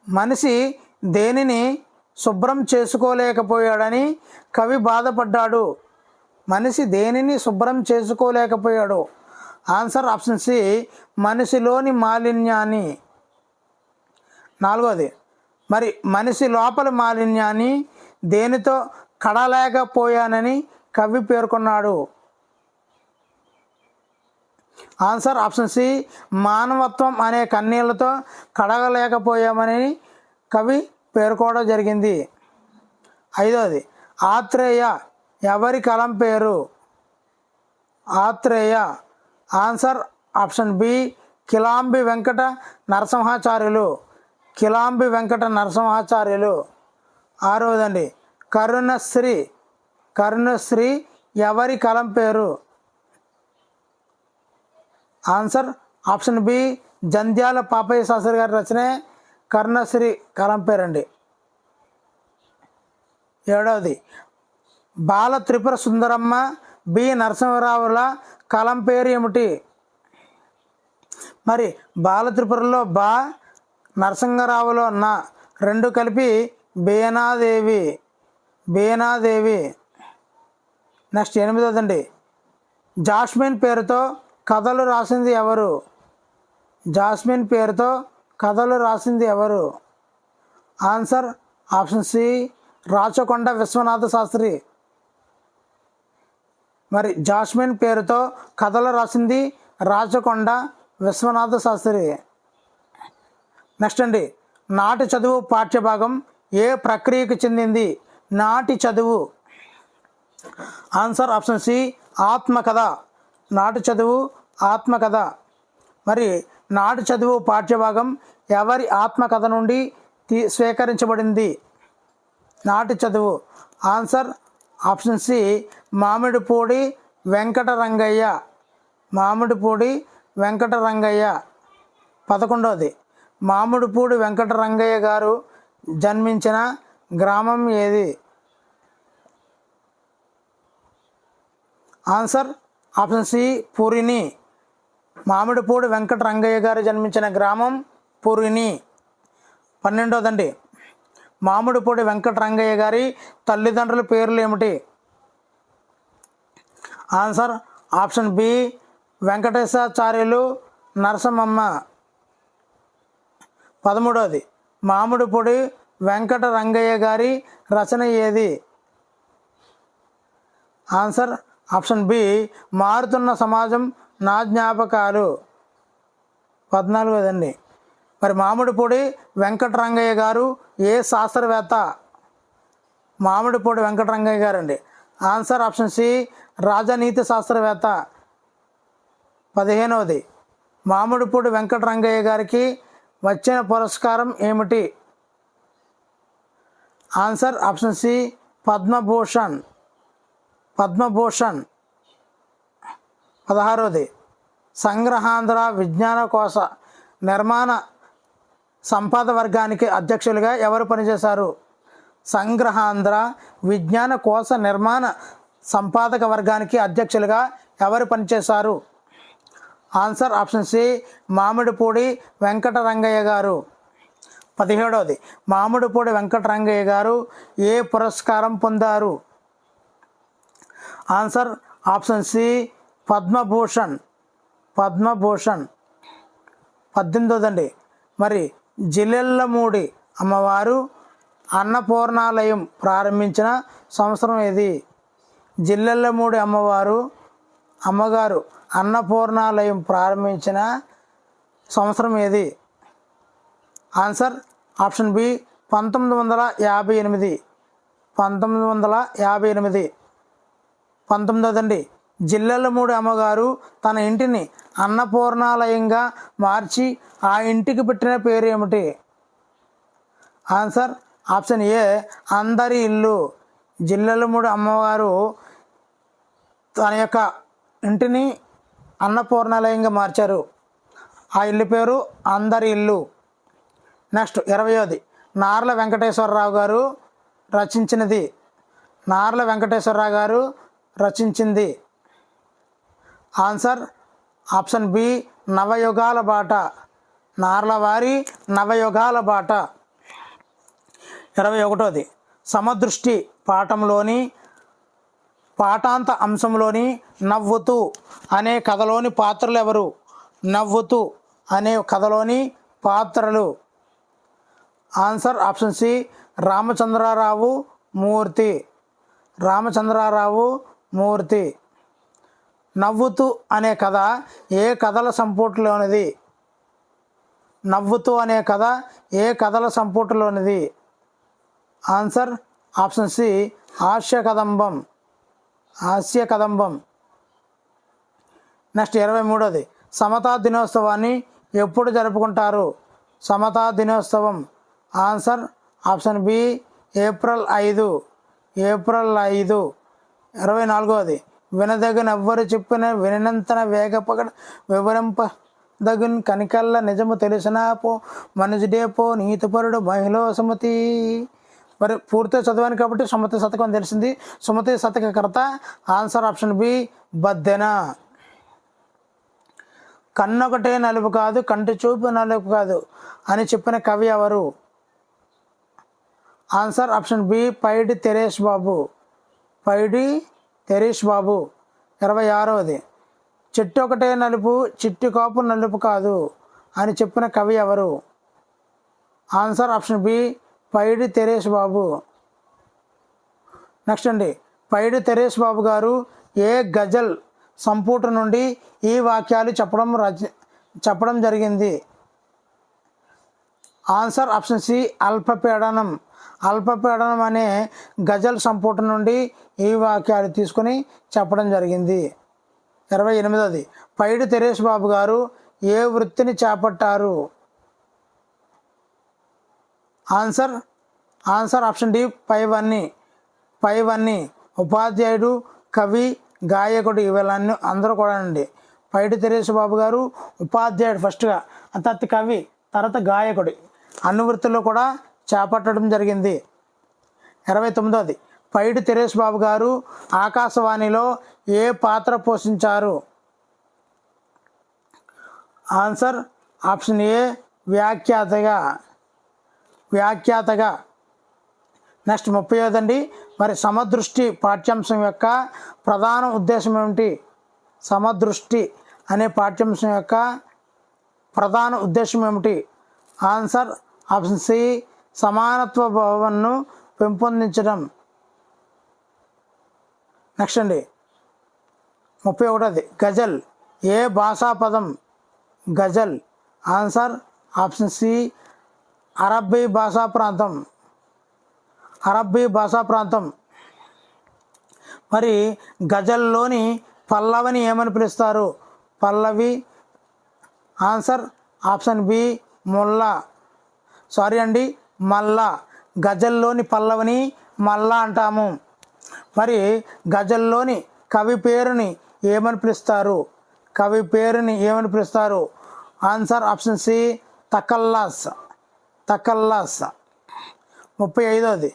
మనిషి దేనిని శుభ్రం చేసుకోలేకపోయాడని కవి బాధపడ్డాడు? మనిషి దేనిని శుభ్రం చేసుకోలేకపోయాడు? ఆన్సర్ ఆప్షన్ సి మనిషిలోని మాలిన్యాన్ని. 4వది మరి మనిషి లోపల మాలిన్యాన్ని దేనితో కడలేకపోయానని కవి పేర్కొన్నాడు? ఆన్సర్ ఆప్షన్ సి మానవత్వం అనే కన్నీళ్లతో కడగలేకపోయామని కవి పేర్కోవడం జరిగింది. 5వది ఆత్రేయ ఎవరి కలం పేరు? Atreya. Answer option B Kilambi Venkata Narasimhacharyulu. Kilambi Venkata Narasimhacharyulu. 6వదండి కరుణశ్రీ ఎవరి కలం పేరు? Answer option B Jandhyala Papayya Sastri గారి రచనే కరుణశ్రీ కలం పేరండి. 7వది బాల త్రిపుర సుందరమ్మ బి నరసింహరావుల కలం పేరు ఏమిటి? మరి బాల త్రిపురలో బా, నరసింహరావులో నా, 2 కలిపి బేనాదేవి. నెక్స్ట్ 8వదండి జాస్మిన్ పేరుతో కథలు రాసింది ఎవరు? జాస్మిన్ పేరుతో కథలు రాసింది ఎవరు? Answer option C Rachakonda Viswanatha Sastri. మరి జాస్మిన్ పేరుతో కథలు రాసింది రాచకొండ విశ్వనాథ శాస్త్రి. నెక్స్ట్ అండి నాటి చదువు పాఠ్యభాగం ఏ ప్రక్రియకు చెందింది? నాటి చదువు. ఆన్సర్ ఆప్షన్ సి ఆత్మకథ. నాటి చదువు ఆత్మకథ. మరి నాటి చదువు పాఠ్యభాగం ఎవరి ఆత్మకథ నుండి స్వీకరించబడింది? నాటి చదువు. Answer option C Mamidipudi Venkatarangaiah. Mamidipudi Venkatarangaiah. 11వది మామిడిపూడి వెంకటరంగయ్య గారు జన్మించిన గ్రామం ఏది? Answer option C Purini. Mamidipudi Venkatarangaiah గారు జన్మించిన గ్రామం పురిని. 12వదండి మామిడిపూడి వెంకటరంగయ్య గారి తల్లిదండ్రుల పేర్లు ఏమిటి? Answer option B Venkatesacharyulu Narasammamma. 13వది మామిడిపూడి వెంకటరంగయ్య గారి రచన ఏది? ఆన్సర్ ఆప్షన్ బి మారుతున్న సమాజం నా జ్ఞాపకాలు. 14వదండి మరి మామిడిపూడి వెంకటరంగయ్య గారు ఏ శాస్త్రవేత్త? మామిడిపూడి వెంకటరంగయ్య గారు అండి. ఆన్సర్ ఆప్షన్ సి రాజనీతి శాస్త్రవేత్త. 15వది మామిడిపూడి వెంకటరంగయ్య గారికి వచ్చిన పురస్కారం ఏమిటి? Answer option C Padma Bhushan. 16వది సంగ్రహాంధ్ర విజ్ఞాన కోశ నిర్మాణ సంపాద వర్గానికి అధ్యక్షులుగా ఎవరు పనిచేశారు? సంగ్రహాంధ్ర విజ్ఞాన కోశ నిర్మాణ సంపాదక వర్గానికి అధ్యక్షులుగా ఎవరు పనిచేశారు? Answer option C Mamidipudi Venkatarangaiah గారు. 17వది మామిడిపూడి వెంకటరంగయ్య గారు ఏ పురస్కారం పొందారు? Answer option C Padma Bhushan. 18వదండి మరి జిల్లెళ్ళమూడి అమ్మవారు అన్నపూర్ణాలయం ప్రారంభించిన సంవత్సరం ఏది? జిల్లెళ్ళమూడి అమ్మగారు అన్నపూర్ణాలయం ప్రారంభించిన సంవత్సరం ఏది? Answer option B 1958. 19వదండి జిల్లెళ్ళమూడి అమ్మగారు తన ఇంటిని అన్నపూర్ణాలయంగా మార్చి ఆ ఇంటికి పెట్టిన పేరు ఏమిటి? ఆన్సర్ ఆప్షన్ ఏ అందరి ఇల్లు. జిల్లెళ్ళమూడి అమ్మవారు తన యొక్క ఇంటిని అన్నపూర్ణాలయంగా మార్చారు. ఆ ఇల్లు పేరు అందరి ఇల్లు. నెక్స్ట్ 20వది నార్ల వెంకటేశ్వరరావు గారు రచించింది. ఆన్సర్ ఆప్షన్ బి నవయుగాల బాట. నార్లవారి నవయుగాల బాట. 21వది సమదృష్టి పాఠంలోని పాఠాంత అంశంలోని నవ్వుతూ అనే కథలోని పాత్రలు ఎవరు? నవ్వుతూ అనే కథలోని పాత్రలు. ఆన్సర్ ఆప్షన్ సి రామచంద్రరావు మూర్తి. నవ్వుతూ అనే కథ ఏ కథల సంపుటిలోనిది? నవ్వుతూ అనే కథ ఏ కథల సంపుటిలోనిది? ఆన్సర్ ఆప్షన్ సి హాస్య కదంబం. నెక్స్ట్ 23వది సమతా దినోత్సవాన్ని ఎప్పుడు జరుపుకుంటారు? సమతా దినోత్సవం. Answer option B April 5. 24వది వినదగిన ఎవ్వరు చెప్పిన వినంతన వేగపగడ వివరింపదగిన కనికల్ల నిజము తెలిసిన పో మనుజుడేపో నీతిపరుడు మహిళ సుమతి. మరి పూర్తిగా చదివాను కాబట్టి సుమతి శతకం తెలిసింది. సుమతి శతకకర్త ఆన్సర్ ఆప్షన్ బి బద్దెన. కన్నొకటే నలుపు కాదు కంటి చూపు నలుపు కాదు అని చెప్పిన కవి ఎవరు? ఆన్సర్ ఆప్షన్ బి పైడి తెరేష్ బాబు. 26వది చెట్టు ఒకటే నలుపు చిట్టు కాపు నలుపు కాదు అని చెప్పిన కవి ఎవరు? ఆన్సర్ ఆప్షన్ బి పైడి తెరేష్ బాబు. నెక్స్ట్ అండి పైడి తెరేష్ బాబు గారు ఏ గజల్ సంపుటి నుండి ఈ వాక్యాలు చెప్పడం జరిగింది? ఆన్సర్ ఆప్షన్ సి అల్పపీడనం అనే గజల్ సంపుటి నుండి ఈ వాక్యాలు తీసుకుని చెప్పడం జరిగింది. 28వది పైడి తెరేష్ బాబు గారు ఏ వృత్తిని చేపట్టారు? ఆన్సర్ ఆప్షన్ డి పైవన్నీ. ఉపాధ్యాయుడు, కవి, గాయకుడు ఇవన్నీ అందరూ కూడా అండి. పైడి తెరేష్ బాబు గారు ఉపాధ్యాయుడు ఫస్ట్గా, తర్వాత కవి, తర్వాత గాయకుడు అన్ని వృత్తుల్లో కూడా చేపట్టడం జరిగింది. 29వది పైడి తెరేష్ బాబు గారు ఆకాశవాణిలో ఏ పాత్ర పోషించారు? ఆన్సర్ ఆప్షన్ ఏ వ్యాఖ్యాతగా. నెక్స్ట్ 30వదండి మరి సమదృష్టి పాఠ్యాంశం యొక్క ప్రధాన ఉద్దేశం ఏమిటి? సమదృష్టి అనే పాఠ్యాంశం యొక్క ప్రధాన ఉద్దేశం ఏమిటి? ఆన్సర్ ఆప్షన్ సి సమానత్వ భావనను పెంపొందించడం. నెక్స్ట్ అండి 31వది గజల్ ఏ భాషా పదం? గజల్. ఆన్సర్ ఆప్షన్ సి అరబ్బీ భాషా ప్రాంతం. మరి గజల్లోని పల్లవిని ఏమని పిలుస్తారు? పల్లవి. ఆన్సర్ ఆప్షన్ బి మల్లా. గజల్లోని పల్లవిని మల్లా అంటాము. మరి గజల్లోని కవి పేరుని ఏమని పిలుస్తారు? ఆన్సర్ ఆప్షన్ సి తకల్లాస్. 35వది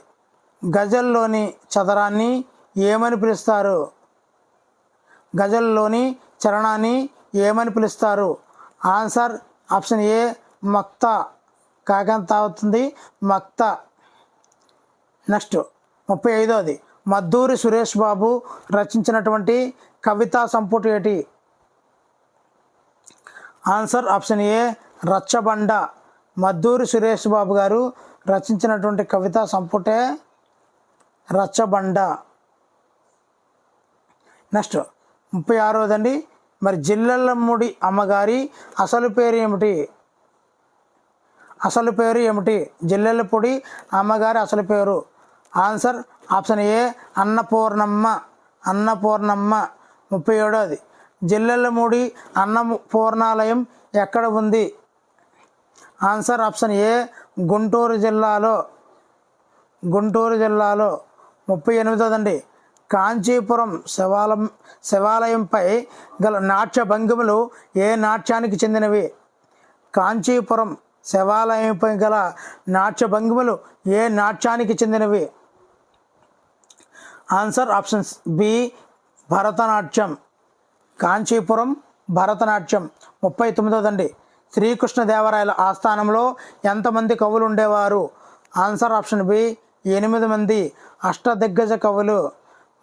గజల్లోని చదరాన్ని ఏమని పిలుస్తారు? గజల్లోని చరణాన్ని ఏమని పిలుస్తారు? ఆన్సర్ ఆప్షన్ ఏ మక్తా. కాకంత అవుతుంది మక్త. నెక్స్ట్ 35వది మద్దూరి సురేష్ బాబు రచించినటువంటి కవితా సంపుటి ఏటి? Answer option A Rachchabanda. Madduri Suresh Babu గారు రచించినటువంటి కవితా సంపుటే రచ్చబండ. నెక్స్ట్ 36వదండి మరి జిల్లెళ్ళముడి అమ్మగారి అసలు పేరు ఏమిటి? అసలు పేరు ఏమిటి? జిల్లెళ్ళపూడి అమ్మగారి అసలు పేరు. ఆన్సర్ ఆప్షన్ ఏ అన్నపూర్ణమ్మ. అన్నపూర్ణమ్మ. 37వది జిల్లెళ్ళమూడి అన్నపూర్ణాలయం ఎక్కడ ఉంది? ఆన్సర్ ఆప్షన్ ఏ గుంటూరు జిల్లాలో. గుంటూరు జిల్లాలో. 38వదండి కాంచీపురం శివాలయంపై గల నాట్య భంగిమలు ఏ నాట్యానికి చెందినవి? కాంచీపురం శివాలయంపై గల నాట్య భంగిమలు ఏ నాట్యానికి చెందినవి? Answer options B Bharatanatyam. Kanchipuram Bharatanatyam. 39వదండి శ్రీకృష్ణదేవరాయల ఆస్థానంలో ఎంతమంది కవులు ఉండేవారు? ఆన్సర్ ఆప్షన్ బి 8 మంది అష్టదిగ్గజ కవులు.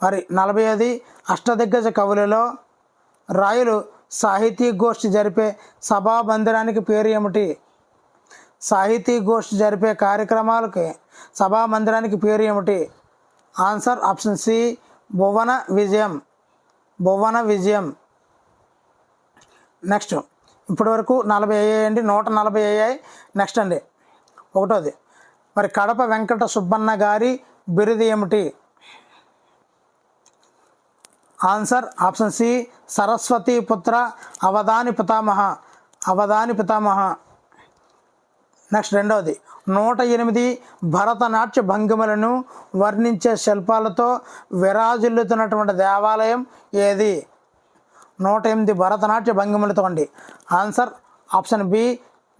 మరి 40వది అష్టదిగ్గజ కవులలో రాయలు సాహితీ గోష్ఠి జరిపే సభా మందిరానికి పేరు ఏమిటి? సాహితీ గోష్ఠి జరిపే కార్యక్రమాలకి సభా మందిరానికి పేరు ఏమిటి? ఆన్సర్ ఆప్షన్ సి భువన విజయం. భువన విజయం. నెక్స్ట్ ఇప్పటి వరకు 40 అయ్యాయండి, 140 అయ్యాయి. నెక్స్ట్ అండి 1వది మరి కడప వెంకట సుబ్బన్న గారి బిరుదు ఏమిటి? ఆన్సర్ ఆప్షన్ సి సరస్వతి పుత్ర అవధాని పితామహ. అవధాని పితామహ. నెక్స్ట్ 2వది 108 భరతనాట్య భంగిమలను వర్ణించే శిల్పాలతో విరాజిల్లుతున్నటువంటి దేవాలయం ఏది? 108 భరతనాట్య భంగిమలతో అండి. ఆన్సర్ ఆప్షన్ బి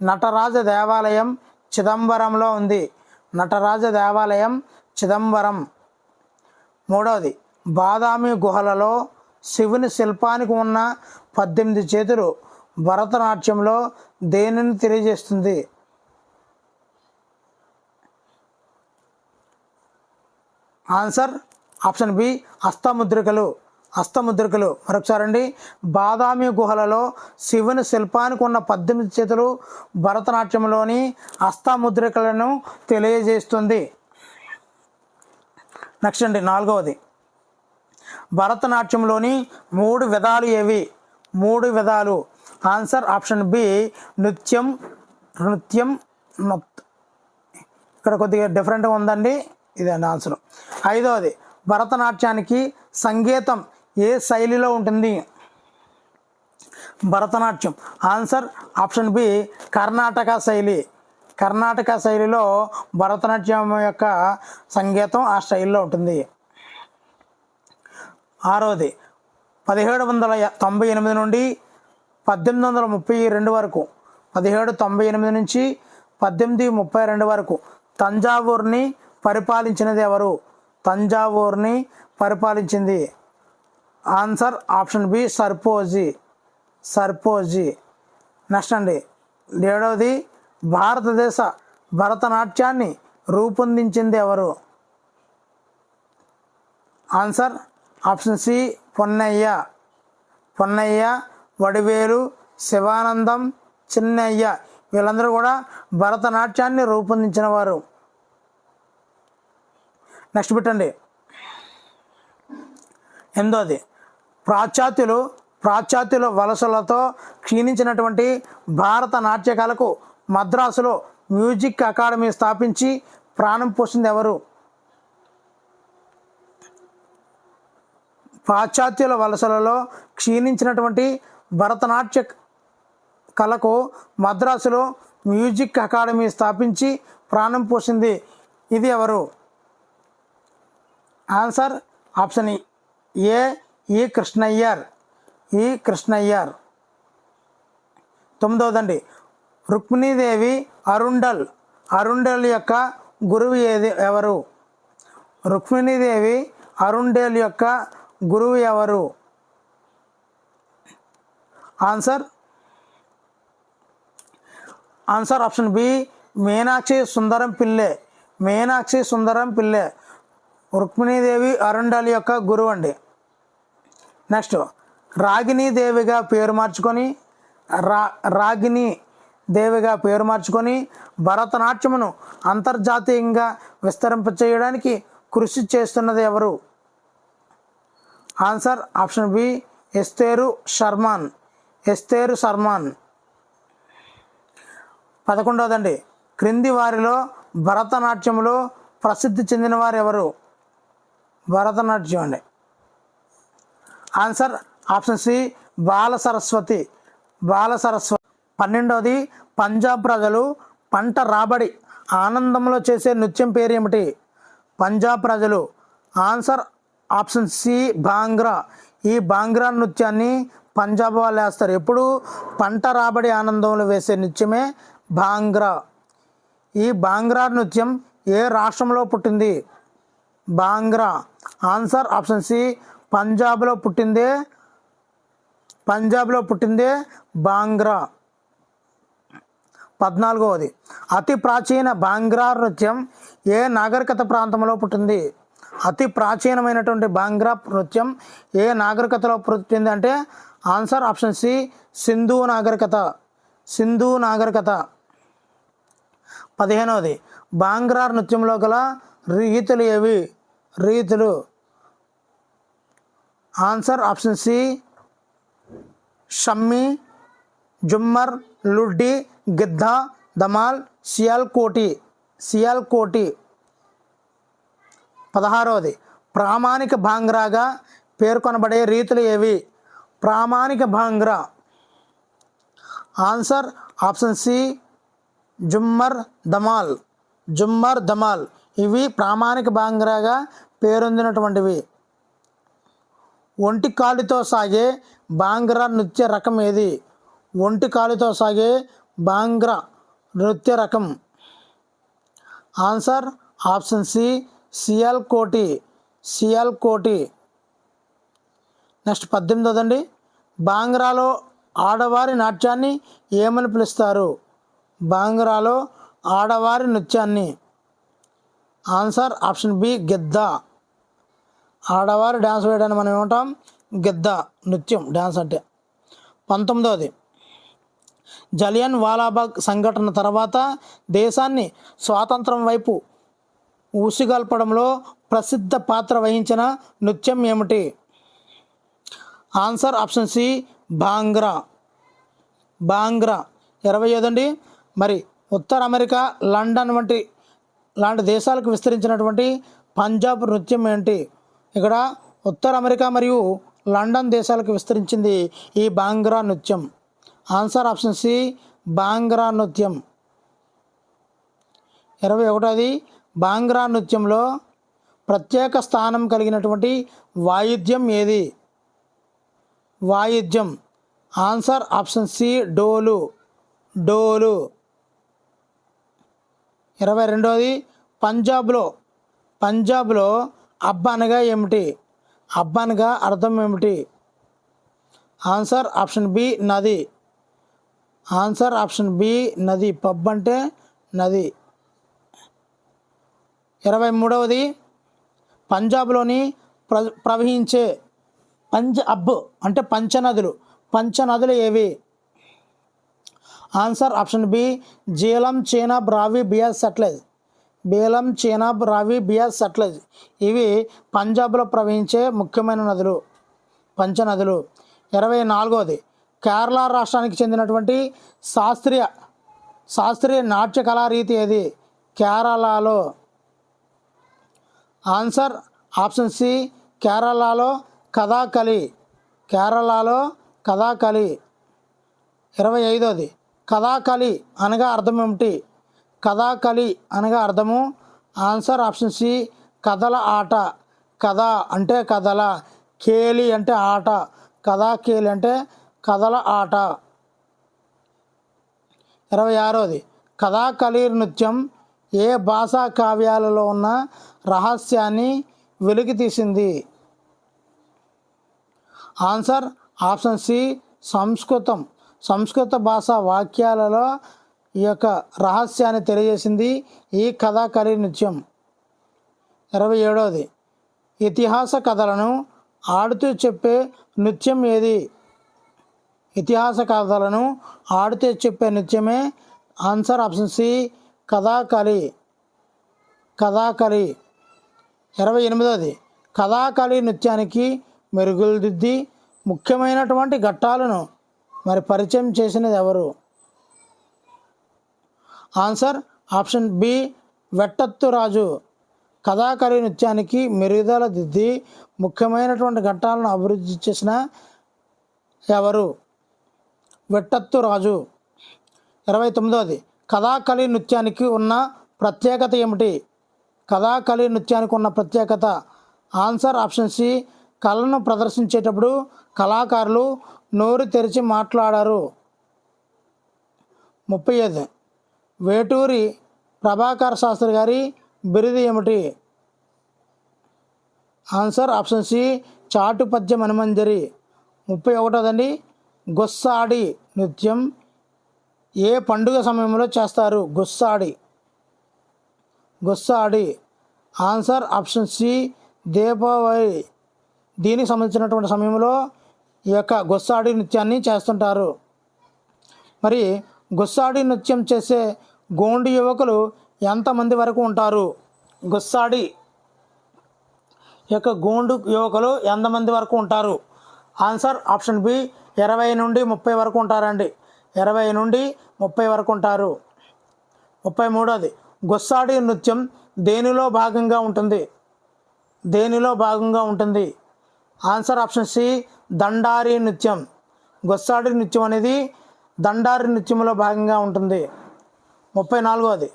నటరాజ దేవాలయం చిదంబరంలో ఉంది. నటరాజ దేవాలయం చిదంబరం. 3వది బాదామి గుహలలో శివుని శిల్పానికి ఉన్న 18 చేతులు భరతనాట్యంలో దేనిని తెలియజేస్తుంది? ఆన్సర్ ఆప్షన్ బి హస్తముద్రికలు. హస్తముద్రికలు. మరొకసారి అండి బాదామి గుహలలో శివుని శిల్పానికి ఉన్న 18 చేతులు భరతనాట్యంలోని హస్తముద్రికలను తెలియజేస్తుంది. నెక్స్ట్ అండి 4వది భరతనాట్యంలోని 3 విధాలు ఏవి? 3 విధాలు. ఆన్సర్ ఆప్షన్ బి నృత్యం, నృత్యం, ఇక్కడ కొద్దిగా డిఫరెంట్గా ఉందండి. ఇదండి ఆన్సర్. 5వది భరతనాట్యానికి సంగీతం ఏ శైలిలో ఉంటుంది? Bharatanatyam. Answer option B Karnataka శైలి. కర్ణాటక శైలిలో భరతనాట్యం యొక్క సంగీతం ఆ స్టైల్లో ఉంటుంది. 6వది 1798 నుండి 1832 వరకు, 1798 నుంచి 1832 వరకు తంజావూరుని పరిపాలించినది ఎవరు? తంజావూరుని పరిపాలించింది. Answer option B Serfoji. Serfoji. Next అండి 7వది భారతదేశ భరతనాట్యాన్ని రూపొందించింది ఎవరు? Answer option C Ponnaiah. Ponnaiah, Vadivelu, Sivanandam, Chinnaiah వీళ్ళందరూ కూడా భరతనాట్యాన్ని రూపొందించిన వారు. నెక్స్ట్ పెట్టండి 8వది పాశ్చాత్యుల వలసలతో క్షీణించినటువంటి భారత నాట్యకళకు మద్రాసులో మ్యూజిక్ అకాడమీ స్థాపించి ప్రాణం పోసింది ఎవరు? పాశ్చాత్యుల వలసలలో క్షీణించినటువంటి భరతనాట్య కళకు మద్రాసులో మ్యూజిక్ అకాడమీ స్థాపించి ప్రాణం పోసింది ఇది ఎవరు? ఆన్సర్ ఆప్షన్ ఏ ఈ కృష్ణయ్యర్. ఈ కృష్ణయ్యర్. 9వదండి రుక్మిణీదేవి అరుండల్ యొక్క గురువు ఎవరు? రుక్మిణీదేవి అరుండేల్ యొక్క గురువు ఎవరు? ఆన్సర్ ఆప్షన్ బి మీనాక్షి సుందరం పిల్లె. మీనాక్షి సుందరం పిల్లె రుక్మిణీదేవి అరుండాలి యొక్క గురువు అండి. నెక్స్ట్ రాగిణీ దేవిగా పేరు మార్చుకొని రాగిణీ దేవిగా పేరు మార్చుకొని భరతనాట్యమును అంతర్జాతీయంగా విస్తరింపచేయడానికి కృషి చేస్తున్నది ఎవరు? ఆన్సర్ ఆప్షన్ బి ఎస్తేరు షర్మాన్. ఎస్తేరు షర్మాన్. 11వదండి, క్రింది వారిలో భరతనాట్యంలో ప్రసిద్ధి చెందిన వారు ఎవరు? భరతనాట్యం అండి. ఆన్సర్ ఆప్షన్ సి బాల సరస్వతి. బాల సరస్వతి. 12వది, పంజాబ్ ప్రజలు పంట రాబడి ఆనందంలో చేసే నృత్యం పేరు ఏమిటి? పంజాబ్ ప్రజలు. Answer option C Bhangra. ఈ భాంగ్రా నృత్యాన్ని పంజాబ్ వాళ్ళు వేస్తారు. ఎప్పుడు పంట రాబడి ఆనందంలో వేసే నృత్యమే భాంగ్రా. ఈ భాంగ్రా నృత్యం ఏ రాష్ట్రంలో పుట్టింది? భాంగ్రా. ఆన్సర్ ఆప్షన్ సి పంజాబ్లో పుట్టిందే. పంజాబ్లో పుట్టిందే భాంగ్రా. 14వది, అతి ప్రాచీన భాంగ్రా నృత్యం ఏ నాగరికత ప్రాంతంలో పుట్టింది? అతి ప్రాచీనమైనటువంటి భాంగ్రా నృత్యం ఏ నాగరికతలో పుట్టింది అంటే ఆన్సర్ ఆప్షన్ సి సింధు నాగరికత. సింధు నాగరికత. 15వది, భాంగ్రా నృత్యంలో గల రీతులు ఏవి? రీతులు. Answer option C Shammi, Jhumar, Luddi, Giddha, Dhamal, Sialkoti. Sialkoti. 16వది, ప్రామాణిక భాంగ్రాగా పేర్కొనబడే రీతులు ఏవి? ప్రామాణిక Bhangra. Answer option C Jhumar, Dhamal. Jhumar, Dhamal ఇవి ప్రామాణిక భాంగ్రాగా పేరొందినటువంటివి. ఒంటి కాలుతో సాగే భాంగ్రా నృత్య రకం ఏది? ఒంటి కాలుతో సాగే భాంగ్రా నృత్య రకం. Answer option C Sialkoti. Sialkoti. Next 18వదండి, భాంగ్రాలో ఆడవారి నాట్యాన్ని ఏమని పిలుస్తారు? భాంగ్రాలో ఆడవారి నృత్యాన్ని. Answer option B Giddha. ఆడవారు డ్యాన్స్ వేయడాన్ని మనం ఏమంటాం? గిద్దా నృత్యం డ్యాన్స్ అంటే. 19వది, జలియన్ వాలాబాగ్ సంఘటన తర్వాత దేశాన్ని స్వాతంత్రం వైపు ఊసిగల్పడంలో ప్రసిద్ధ పాత్ర వహించిన నృత్యం ఏమిటి? Answer option C Bhangra. Bhangra. 25వదండి, మరి ఉత్తర అమెరికా, లండన్ లాంటి దేశాలకు విస్తరించినటువంటి పంజాబ్ నృత్యం ఏంటి? ఇక్కడ ఉత్తర అమెరికా మరియు లండన్ దేశాలకు విస్తరించింది ఈ భాంగ్రా నృత్యం. ఆన్సర్ ఆప్షన్ సి భాంగ్రా నృత్యం. 21వది, భాంగ్రా నృత్యంలో ప్రత్యేక స్థానం కలిగినటువంటి వాయిద్యం ఏది? వాయిద్యం. ఆన్సర్ ఆప్షన్ సి డోలు. డోలు. 22వది, పంజాబ్లో అబ్బ అనగా ఏమిటి? అబ్బ అనగా అర్థం ఏమిటి? ఆన్సర్ ఆప్షన్ బి నది. ఆన్సర్ ఆప్షన్ బి నది. పబ్ అంటే నది. 23వది, పంజాబ్లోని ప్రవహించే అబ్బ్ అంటే పంచనదులు ఏవి? ఆన్సర్ ఆప్షన్ బి జీలం, చేనాబ్, రావి, బియాస్, సట్లెజ్. బేలం, చేనాబ్, రావి, బియాస్, సట్లెజ్ ఇవి పంజాబ్లో ప్రవహించే ముఖ్యమైన నదులు, పంచనదులు. 24వది, కేరళ రాష్ట్రానికి చెందినటువంటి శాస్త్రీయ నాట్య కళారీతి ఏది? కేరళలో. ఆన్సర్ ఆప్షన్ సి కేరళలో కథాకళి. కేరళలో కథాకళి. 25వది, కథాకళి అనగా అర్థం ఏమిటి? కథాకళి అనగా అర్థము ఆన్సర్ ఆప్షన్ సి కథల ఆట. కథ అంటే కథల, కేలి అంటే ఆట, కథాకేలి అంటే కథల ఆట. 26వది, కథాకళి నృత్యం ఏ భాషా కావ్యాలలో ఉన్న రహస్యాన్ని వెలికి తీసింది? ఆన్సర్ ఆప్షన్ సి సంస్కృత భాషా వాక్యాలలో ఈ యొక్క రహస్యాన్ని తెలియజేసింది ఈ కథాకళి నృత్యం. 27వది ఇతిహాస కథలను ఆడుతూ చెప్పే నృత్యం ఏది? ఇతిహాస కథలను ఆడుతూ చెప్పే నృత్యమే. Answer option C Kathakali. Kathakali. 28వది కథాకళి నృత్యానికి మెరుగులు దిద్ది ముఖ్యమైనటువంటి ఘట్టాలను పరిచయం చేసినది ఎవరు? Answer option B Vettathu Raju. Kathakali నృత్యానికి మెరుగుదల దిద్ది ముఖ్యమైనటువంటి ఘట్టాలను అభివృద్ధి చేసిన ఎవరు? వెట్టత్తు రాజు. 29వది కథాకళి నృత్యానికి ఉన్న ప్రత్యేకత ఏమిటి? కథాకళి నృత్యానికి ఉన్న ప్రత్యేకత. ఆన్సర్ ఆప్షన్ సి కళను ప్రదర్శించేటప్పుడు కళాకారులు నోరు తెరిచి మాట్లాడారు. 35 వేటూరి ప్రభాకర్ శాస్త్రి గారి బిరుదు ఏమిటి? ఆన్సర్ ఆప్షన్ సి చాటు పద్య మణిమంజరి. 31వదండి గొస్సాడి నృత్యం ఏ పండుగ సమయంలో చేస్తారు? Gussadi. Answer option C Deepavali. దీనికి సంబంధించినటువంటి సమయంలో ఈ యొక్క గొస్సాడి నృత్యాన్ని చేస్తుంటారు. మరి గొస్సాడి నృత్యం చేసే గోండు యువకులు ఎంతమంది వరకు ఉంటారు? గొస్సాడి యొక్క గోండు యువకులు ఎంతమంది వరకు ఉంటారు? ఆన్సర్ ఆప్షన్ బి 20 నుండి 30 వరకు ఉంటారండి. 20 నుండి 30 వరకు ఉంటారు. 33వది గొస్సాడి నృత్యం దేనిలో భాగంగా ఉంటుంది? ఆన్సర్ ఆప్షన్ సి దండారి నృత్యం. గొస్సాడి నృత్యం అనేది దండారి నృత్యంలో భాగంగా ఉంటుంది. 34వది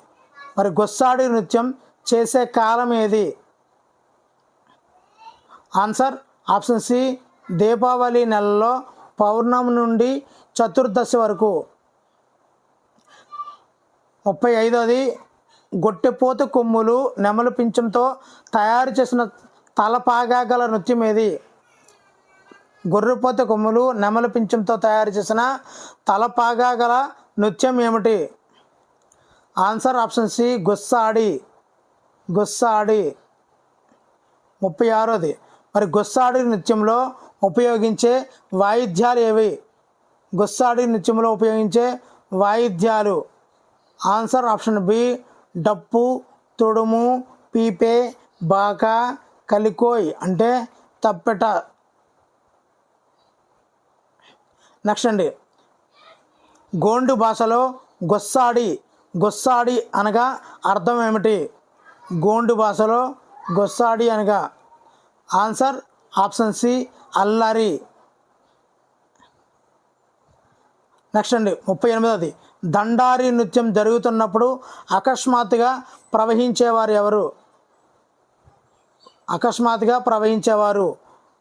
గొస్సాడి నృత్యం చేసే కాలం ఏది? ఆన్సర్ ఆప్షన్ సి దీపావళి నెలలో పౌర్ణమి నుండి చతుర్దశి వరకు. 35వది గొట్టెపోత కొమ్ములు నెమలి పింఛంతో తయారు చేసిన తలపాగా గల నృత్యం ఏది? గొర్రెపోత కొమ్ములు నెమలి పింఛంతో తయారు చేసిన తలపాగా గల నృత్యం ఏమిటి? Answer option C Gussadi. 36వది గొస్సాడి నృత్యంలో ఉపయోగించే వాయిద్యాలు ఏవి? గొస్సాడి నృత్యంలో ఉపయోగించే వాయిద్యాలు. ఆన్సర్ ఆప్షన్ బి డప్పు, తొడుము, పీపే, బాకా, కలికోయ్ అంటే తప్పెట. నెక్స్ట్ అండి గోండు భాషలో గొస్సాడి అనగా అర్థం ఏమిటి? గోండు భాషలో గొస్సాడి అనగా ఆన్సర్ ఆప్షన్ సి అల్లరి. నెక్స్ట్ అండి 38వది దండారి నృత్యం జరుగుతున్నప్పుడు అకస్మాత్తుగా ప్రవహించేవారు.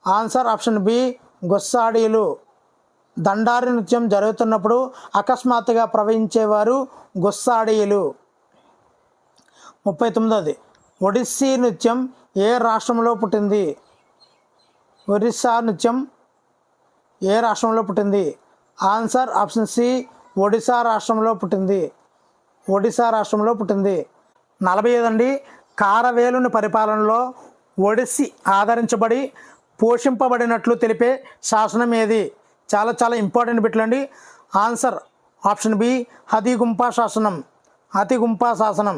ఆన్సర్ ఆప్షన్ బి గొస్సాడీలు. దండారి నృత్యం జరుగుతున్నప్పుడు అకస్మాత్తుగా ప్రవహించేవారు గొస్సాడీలు. 39వది ఒడిస్సీ నృత్యం ఏ రాష్ట్రంలో పుట్టింది? ఒరిస్సా నృత్యం ఏ రాష్ట్రంలో పుట్టింది? ఆన్సర్ ఆప్షన్ సి ఒడిశా రాష్ట్రంలో పుట్టింది. 45 కారవేలుని పరిపాలనలో ఒడిస్సీ ఆదరించబడి పోషింపబడినట్లు తెలిపే శాసనం ఏది? చాలా ఇంపార్టెంట్ బిట్లండి. ఆన్సర్ ఆప్షన్ బి అతిగుంపా శాసనం.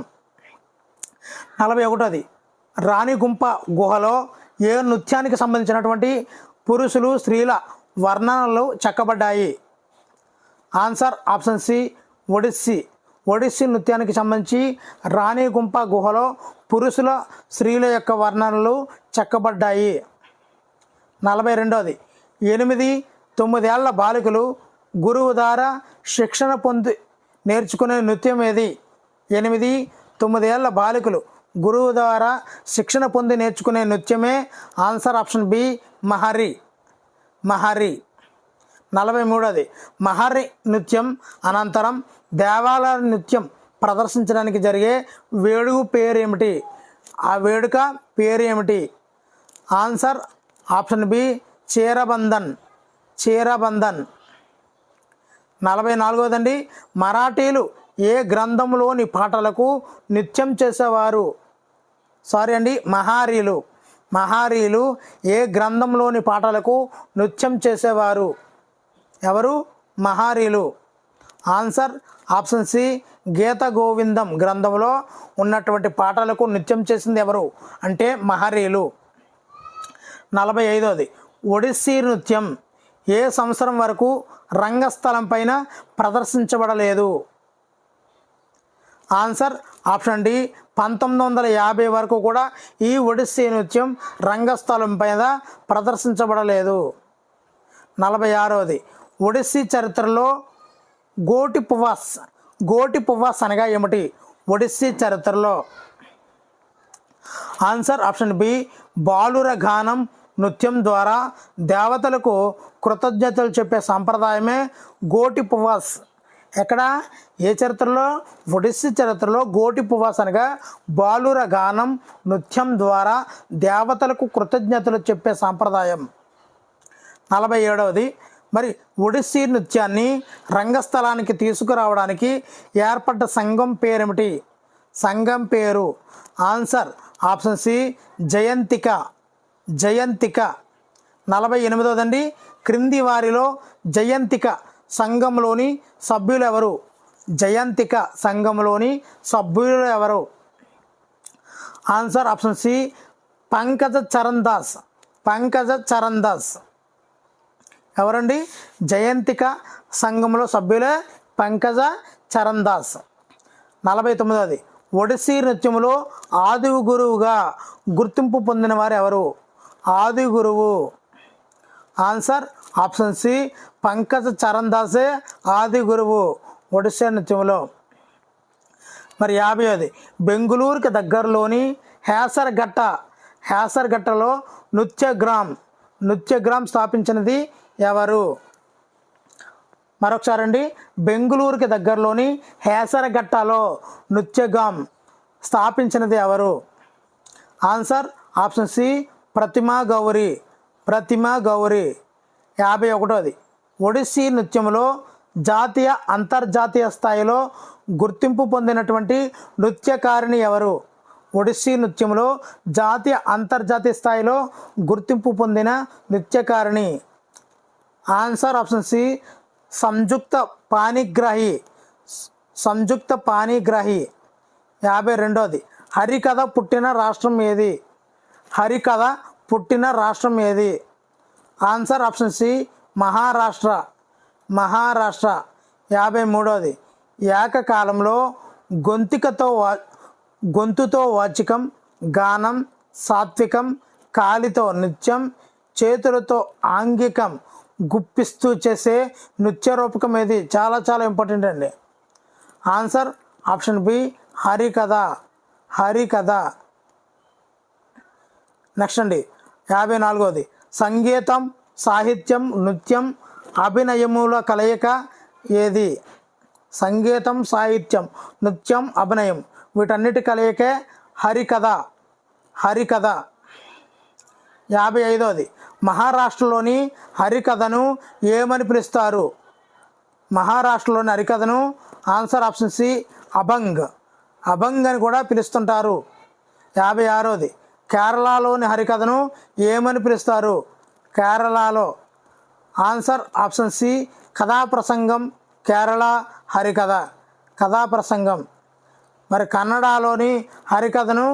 41వది రాణిగుంప గుహలో ఏ నృత్యానికి సంబంధించినటువంటి పురుషులు స్త్రీల వర్ణనలు చెక్కబడ్డాయి? ఆన్సర్ ఆప్షన్ సి ఒడిస్సీ నృత్యానికి సంబంధించి రాణిగుంప గుహలో పురుషుల స్త్రీల యొక్క వర్ణనలు చెక్కబడ్డాయి. 42వది 8-9 ఏళ్ల బాలికలు గురువు ద్వారా శిక్షణ పొంది నేర్చుకునే నృత్యం ఏది? 8-9 ఏళ్ల బాలికలు గురువు ద్వారా శిక్షణ పొంది నేర్చుకునే నృత్యమే. Answer option B Mahari. 43వది మహరి నృత్యం అనంతరం దేవాలయ నృత్యం ప్రదర్శించడానికి జరిగే వేడుక పేరు ఏమిటి? ఆ వేడుక పేరు ఏమిటి? Answer option B Cheerabandhan. 44వదండి మరాఠీలు ఏ గ్రంథంలోని పాటలకు నృత్యం చేసేవారు? సారీ అండి, మహారీలు. మహారీలు ఏ గ్రంథంలోని పాటలకు నృత్యం చేసేవారు? ఎవరు? మహారీలు. ఆన్సర్ ఆప్షన్ సి, గీత గోవిందం గ్రంథంలో ఉన్నటువంటి పాటలకు నృత్యం చేసింది ఎవరు అంటే మహరీలు. 45వది, ఒడిస్సీ నృత్యం ఏ సంవత్సరం వరకు రంగస్థలం పైన ప్రదర్శించబడలేదు? ఆన్సర్ ఆప్షన్ డి, 1950 వరకు కూడా ఈ ఒడిస్సీ నృత్యం రంగస్థలం పైన ప్రదర్శించబడలేదు. 46వది, ఒడిస్సీ చరిత్రలో గోటి పువ్వాస్ అనగా ఏమిటి? ఒడిస్సీ చరిత్రలో. ఆన్సర్ ఆప్షన్ బి, బాలుర గానం నృత్యం ద్వారా దేవతలకు కృతజ్ఞతలు చెప్పే సాంప్రదాయమే గోటి పువ్వాస్. ఎక్కడ? ఏ చరిత్రలో? ఒడిస్సీ చరిత్రలో గోటి పువ్వాస్ అనగా బాలుర గానం నృత్యం ద్వారా దేవతలకు కృతజ్ఞతలు చెప్పే సాంప్రదాయం. 47వది, మరి ఒడిస్సీ నృత్యాన్ని రంగస్థలానికి తీసుకురావడానికి ఏర్పడ్డ సంఘం పేరేమిటి? సంఘం పేరు. Answer option C, Jayantika. 48వదండి, క్రింది వారిలో జయంతిక సంఘంలోని సభ్యులు ఎవరు? జయంతిక సంఘంలోని సభ్యులు ఎవరు? Answer option C, Pankaja Charan Das. ఎవరండి? జయంతిక సంఘంలో సభ్యులే పంకజ చరణ్ దాస్. 49వది, ఒడిస్సీ నృత్యంలో ఆది గురువుగా గుర్తింపు పొందిన వారు ఎవరు? ఆది గురువు. Answer option C, Pankaja Charan దాసే ఆది గురువు ఒడిస్సీ నృత్యంలో. మరి 50వది, బెంగుళూరుకి దగ్గరలోని హేసర్గట్టలో నృత్యగ్రామ్ స్థాపించినది ఎవరు? మరొకసారండి, బెంగుళూరుకి దగ్గరలోని హేసరగట్టలో నృత్యగ్రామ్ స్థాపించినది ఎవరు? ఆన్సర్ ఆప్షన్ సి, ప్రతిమా గౌరి. 51వది, ఒడిస్సీ నృత్యంలో జాతీయ అంతర్జాతీయ స్థాయిలో గుర్తింపు పొందినటువంటి నృత్యకారిణి ఎవరు? ఒడిస్సీ నృత్యంలో జాతీయ అంతర్జాతీయ స్థాయిలో గుర్తింపు పొందిన నృత్యకారిణి. Answer option C, Sanjukta Panigrahi. 52వది, హరికథ పుట్టిన రాష్ట్రం ఏది? Answer option C, Maharashtra. 53వది, ఏకకాలంలో గొంతుతో వాచికం, గానం, సాత్వికం, కాలితో నృత్యం, చేతులతో ఆంగికం గుప్పిస్తూ చేసే నృత్య రూపకం ఏది? చాలా చాలా ఇంపార్టెంట్ అండి. ఆన్సర్ ఆప్షన్ బి, హరికథ. నెక్స్ట్ అండి 54వది, సంగీతం, సాహిత్యం, నృత్యం, అభినయముల కలయిక ఏది? సంగీతం, సాహిత్యం, నృత్యం, అభినయం వీటన్నిటి కలయికే హరికథ. 55వది, మహారాష్ట్రలోని హరికథను ఏమని పిలుస్తారు? మహారాష్ట్రలోని హరికథను ఆన్సర్ ఆప్షన్ సి, అభంగ్ అని కూడా పిలుస్తుంటారు. 56వది, కేరళలోని హరికథను ఏమని పిలుస్తారు? కేరళలో. Answer option C, Kathaprasangam. Kerala Harikatha Kathaprasangam. మరి కన్నడలోని హరికథను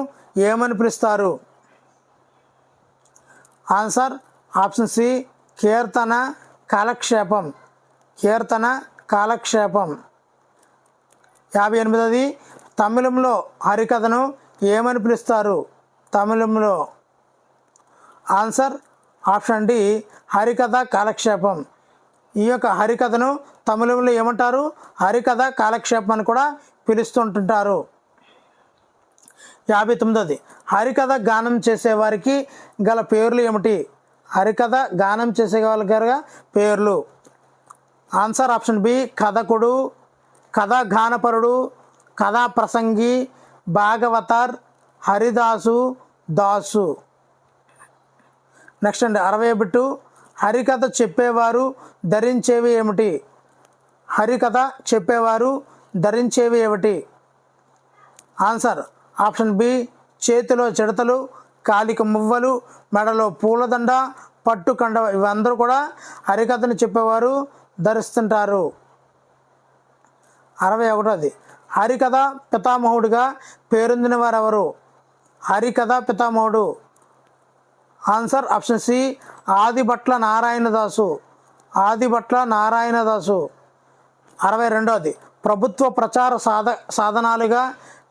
ఏమని పిలుస్తారు? ఆన్సర్ ఆప్షన్ సి, కీర్తన కాలక్షేపం. 58వది, తమిళంలో హరికథను ఏమని పిలుస్తారు? తమిళంలో. ఆన్సర్ ఆప్షన్ డి, హరికథ కాలక్షేపం. ఈ యొక్క హరికథను తమిళంలో ఏమంటారు? హరికథ కాలక్షేపం అని కూడా పిలుస్తుంటుంటారు. 59వది, హరికథ గానం చేసేవారికి గల పేర్లు ఏమిటి? హరికథ గానం చేసే వాళ్ళ పేర్లు. ఆన్సర్ ఆప్షన్ బి, కథకుడు, కథాగానపరుడు, కథా ప్రసంగి, భాగవతార్, హరిదాసు, దాసు. నెక్స్ట్ అండి 60 హరికథ చెప్పేవారు ధరించేవి ఏమిటి? హరికథ చెప్పేవారు ధరించేవి ఏమిటి? ఆన్సర్ ఆప్షన్ బి చేతిలో చిడతలు, కాలికి మువ్వలు, మెడలో పూలదండ, పట్టు కండ. ఇవందరూ కూడా హరికథను చెప్పేవారు ధరిస్తుంటారు. 61ది హరికథ పితామహుడిగా పేరొందిన వారు ఎవరు? హరికథ పితామహుడు. Answer option C Adibhatla Narayanadasu. Adibhatla Narayanadasu. 62ది ప్రభుత్వ ప్రచార సాధనాలుగా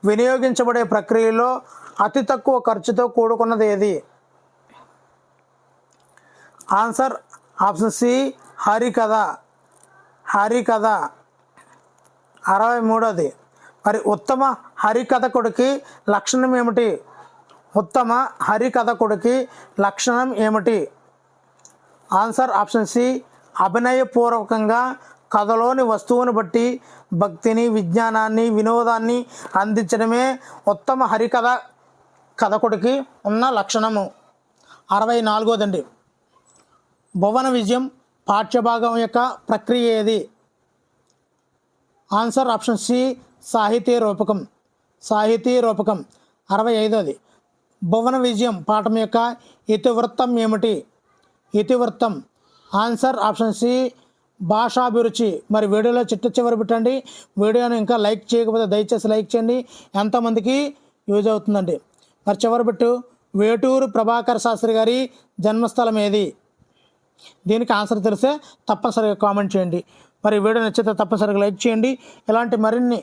వినియోగించబడే ప్రక్రియలో అతి తక్కువ ఖర్చుతో కూడుకున్నది ఏది? ఆన్సర్ ఆప్షన్ సి హరికథ. హరికథ. 63ది మరి ఉత్తమ హరికథకుడికి లక్షణం ఏమిటి? ఉత్తమ హరికథకుడికి లక్షణం ఏమిటి? ఆన్సర్ ఆప్షన్ సి అభినయపూర్వకంగా కథలోని వస్తువును బట్టి భక్తిని, విజ్ఞానాన్ని, వినోదాన్ని అందించడమే ఉత్తమ కథకుడికి ఉన్న లక్షణము. 64దండి భువన విజయం పాఠ్యభాగం యొక్క ప్రక్రియ ఏది? ఆన్సర్ ఆప్షన్ సి సాహితీ రూపకం. సాహితీ రూపకం. 65ది భువన విజయం పాఠం యొక్క ఇతివృత్తం ఏమిటి? ఇతివృత్తం. ఆన్సర్ ఆప్షన్ సి భాషాభిరుచి. మరి వీడియోలో చివరి పెట్టండి. వీడియోని ఇంకా లైక్ చేయకపోతే దయచేసి లైక్ చేయండి, ఎంతమందికి యూజ్ అవుతుందండి. మరి చివరి పెట్టు వేటూరు ప్రభాకర్ శాస్త్రి గారి జన్మస్థలం ఏది? దీనికి ఆన్సర్ తెలిస్తే తప్పనిసరిగా కామెంట్ చేయండి. మరి వీడియో నచ్చితే తప్పనిసరిగా లైక్ చేయండి. ఇలాంటి మరిన్ని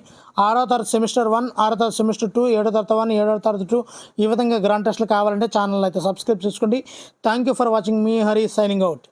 6వ తరగతి సెమిస్టర్ 1, 6వ తరగతి సెమిస్టర్ 2, 7వ తరగతి 1, 7వ తరగతి 2 ఈ విధంగా గ్రాండ్ టెస్ట్లు కావాలంటే ఛానల్ అయితే సబ్స్క్రైబ్ చేసుకోండి. Thank you for watching. Me Hari signing out.